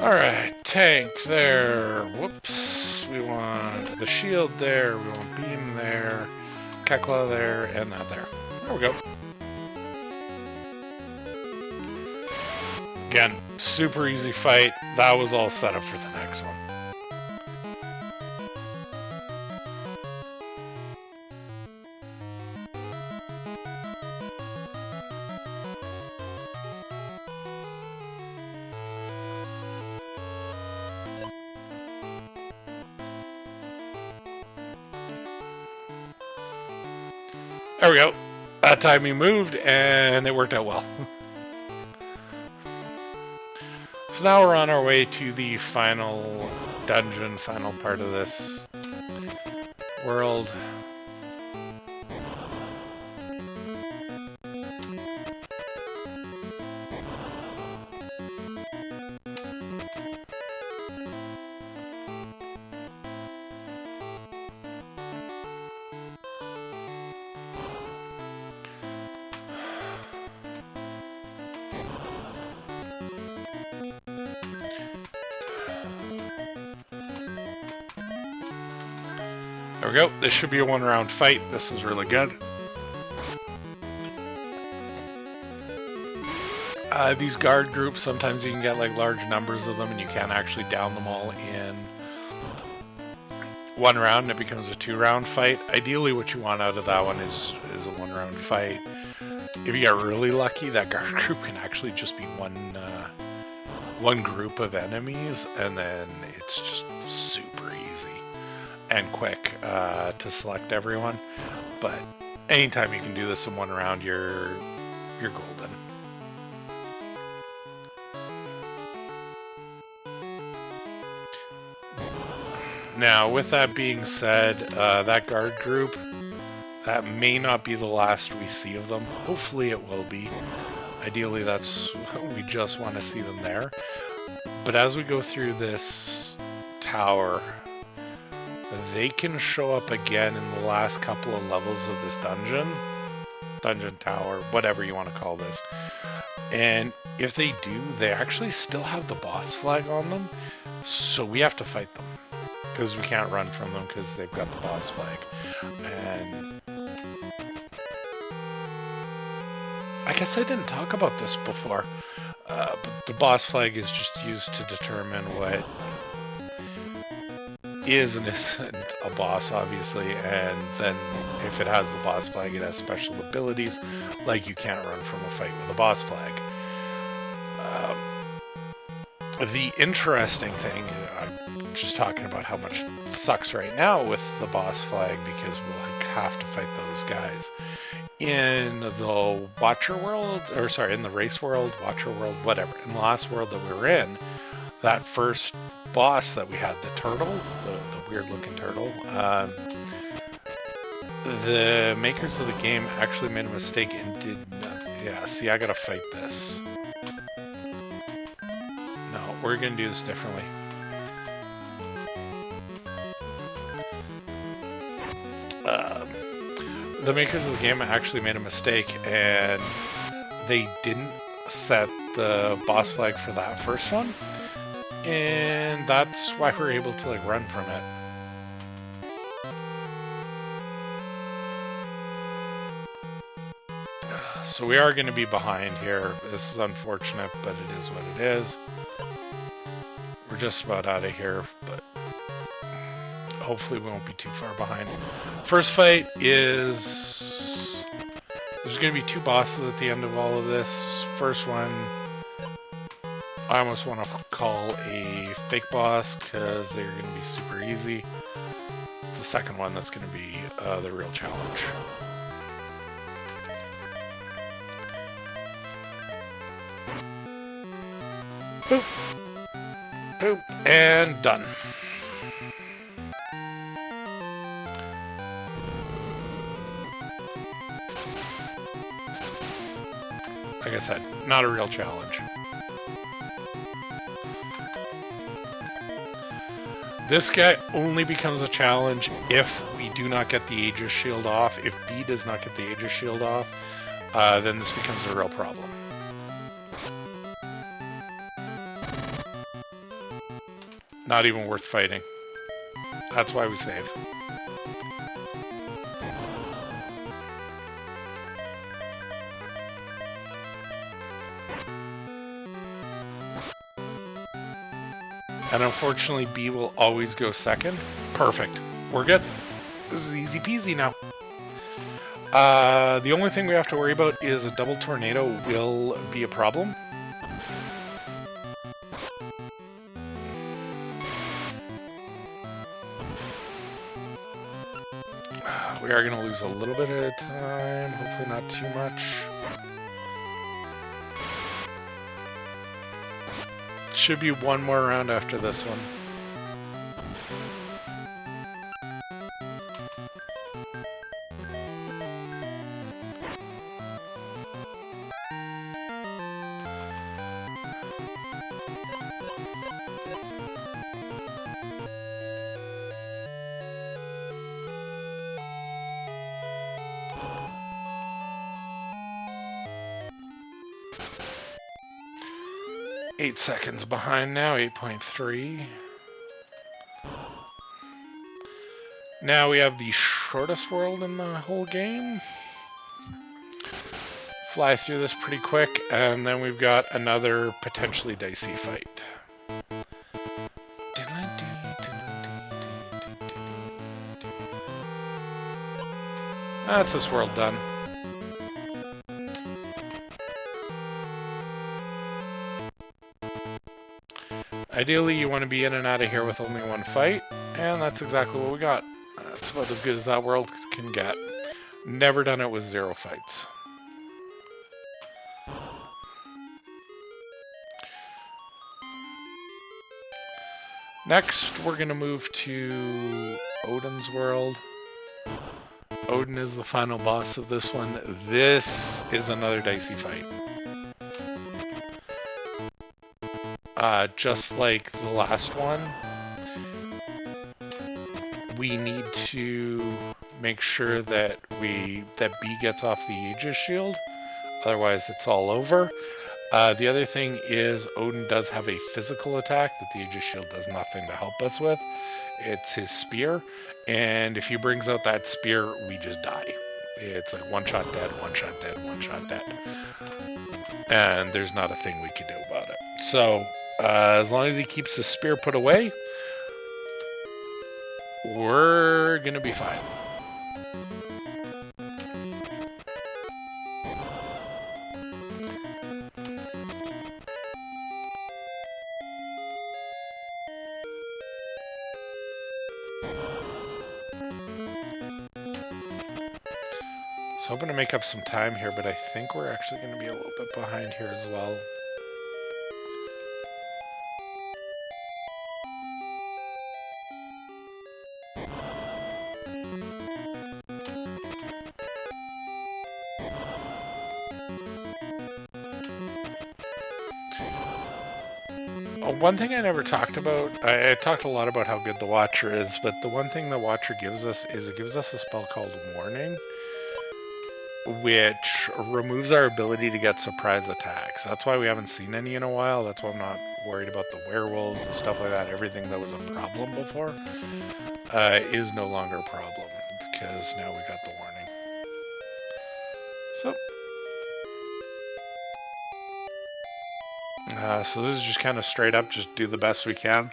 Speaker 1: Alright, tank there. Whoops. We want the shield there. We want beam there. Kekla there. And that there. There we go. Again, super easy fight. That was all set up for the next one. There we go. That time he moved, and it worked out well. So now we're on our way to the final dungeon, final part of this world. There we go. This should be a one-round fight. This is really good. These guard groups, sometimes you can get like large numbers of them and you can't actually down them all in one round and it becomes a two-round fight. Ideally what you want out of that one is a one-round fight. If you get really lucky, that guard group can actually just be one group of enemies, and then it's just super easy and quick to select everyone. But anytime you can do this in one round, you're golden. Now, with that being said, that guard group, that may not be the last we see of them. Hopefully it will be. Ideally, we just want to see them there. But as we go through this tower, they can show up again in the last couple of levels of this dungeon tower, whatever you want to call this. And if they do, they actually still have the boss flag on them, so we have to fight them. Because we can't run from them because they've got the boss flag. And I guess I didn't talk about this before, but the boss flag is just used to determine what is and isn't a boss, obviously, and then if it has the boss flag, it has special abilities, like you can't run from a fight with a boss flag. The interesting thing, I'm just talking about how much it sucks right now with the boss flag, because we'll have to fight those guys. In the Watcher world, or sorry, in the race world, Watcher world, whatever, in the last world that we were in, that first boss that we had, the turtle, the weird looking turtle, the makers of the game actually made a mistake and Yeah, see, I gotta fight this. No, we're gonna do this differently. The makers of the game actually made a mistake, and they didn't set the boss flag for that first one, and that's why we're able to like run from it. So we are going to be behind here. This is unfortunate, but it is what it is. We're just about out of here, but hopefully we won't be too far behind. First fight is... There's going to be two bosses at the end of all of this. First one, I almost want to call a fake boss because they're going to be super easy. The second one that's going to be the real challenge. Boop. Boop. And done. Like I said, not a real challenge. This guy only becomes a challenge if we do not get the Aegis shield off. If B does not get the Aegis shield off, then this becomes a real problem. Not even worth fighting. That's why we save. And unfortunately, B will always go second. Perfect. We're good. This is easy peasy now. The only thing we have to worry about is a double tornado will be a problem. We are going to lose a little bit at a time, hopefully not too much. Should be one more round after this one. Eight seconds behind now, 8.3. Now we have the shortest world in the whole game. Fly through this pretty quick, and then we've got another potentially dicey fight. That's this world done. Ideally, you want to be in and out of here with only one fight, and that's exactly what we got. That's about as good as that world can get. Never done it with 0 fights. Next, we're going to move to Odin's world. Odin is the final boss of this one. This is another dicey fight. Just like the last one, we need to make sure that B gets off the Aegis shield, otherwise it's all over. The other thing is Odin does have a physical attack that the Aegis shield does nothing to help us with. It's his spear, and if he brings out that spear, we just die. It's like one shot dead, one shot dead, one shot dead. And there's not a thing we can do about it. So, as long as he keeps the spear put away, we're gonna be fine. So hoping to make up some time here, but I think we're actually going to be a little bit behind here as well. One thing I never talked about, I talked a lot about how good the Watcher is, but the one thing the Watcher gives us is it gives us a spell called Warning, which removes our ability to get surprise attacks. That's why we haven't seen any in a while. That's why I'm not worried about the werewolves and stuff like that. Everything that was a problem before is no longer a problem, because now we got the Warning. So this is just kind of straight up, just do the best we can.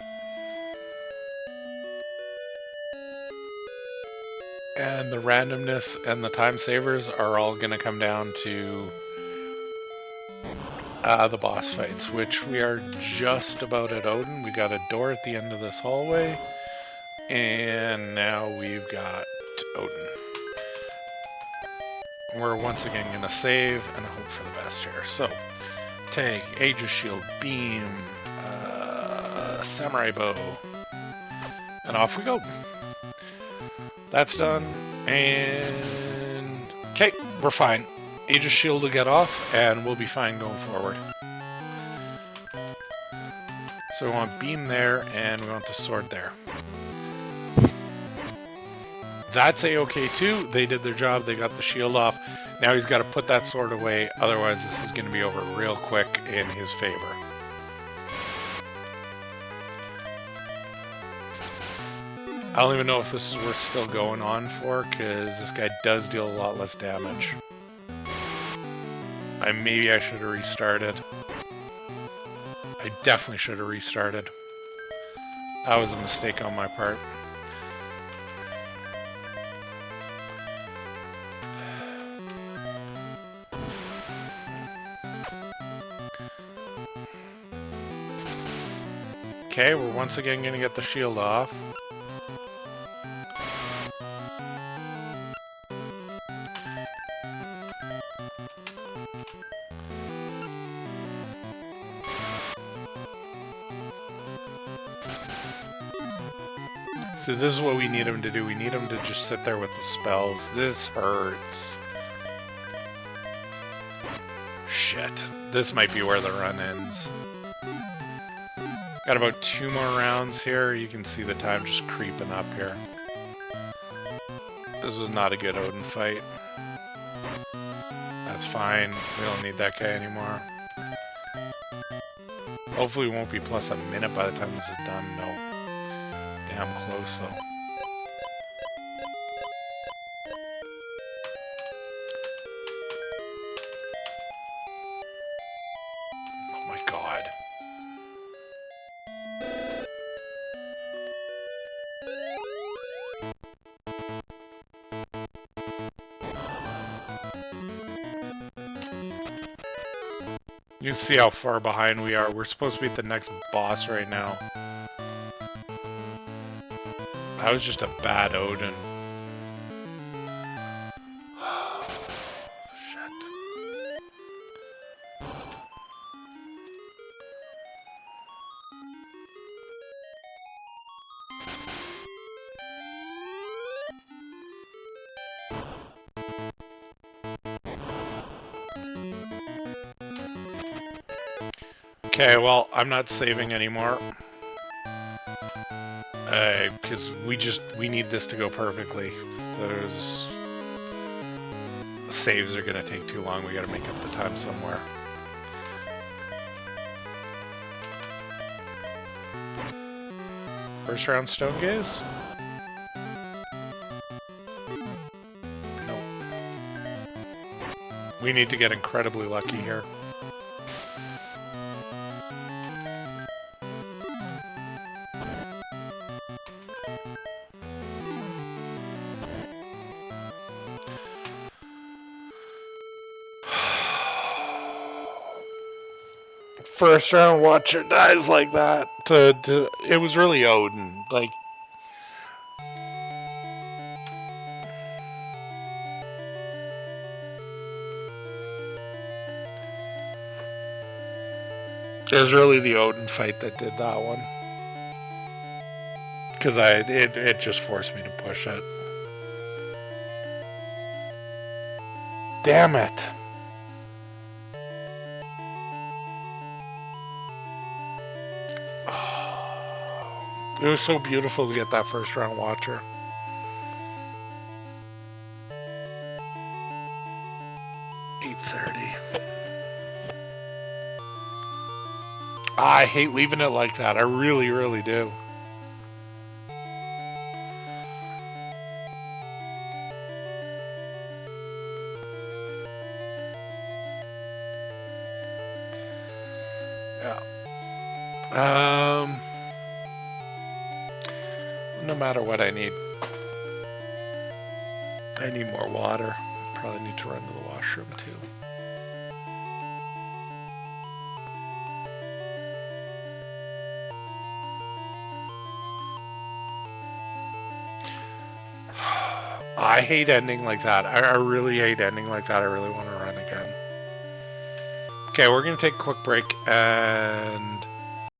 Speaker 1: And the randomness and the time savers are all going to come down to the boss fights, which we are just about at Odin. We got a door at the end of this hallway, and now we've got Odin. We're once again going to save and hope for the best here. So, take Aegis Shield, Beam, Samurai Bow, and off we go. That's done, and okay, we're fine. Aegis Shield will get off, and we'll be fine going forward. So we want Beam there, and we want the sword there. That's a-okay too. They did their job, they got the shield off. Now he's got to put that sword away, otherwise this is going to be over real quick in his favor. I don't even know if this is worth still going on for, because this guy does deal a lot less damage. Maybe I should have restarted. I definitely should have restarted. That was a mistake on my part. Okay, we're once again going to get the shield off. So this is what we need him to do. We need him to just sit there with the spells. This hurts. Shit. This might be where the run ends. Got about 2 more rounds here. You can see the time just creeping up here. This was not a good Odin fight. That's fine. We don't need that guy anymore. Hopefully we won't be plus a minute by the time this is done. No. Damn close though. Oh my god. You can see how far behind we are. We're supposed to be at the next boss right now. That was just a bad Odin. Shit. Okay, well, I'm not saving anymore. Because we need this to go perfectly. Those saves are gonna take too long. We gotta make up the time somewhere. First round Stone Gaze? Nope. We need to get incredibly lucky here. First round Watcher dies like that. It was really Odin. Like, it was really the Odin fight that did that one. Because it just forced me to push it. Damn it. It was so beautiful to get that first round watcher. $8.30. I hate leaving it like that. I really, really do. Yeah. No matter what I need more water. Probably need to run to the washroom too. I hate ending like that. I really hate ending like that. I really want to run again. Okay, we're going to take a quick break and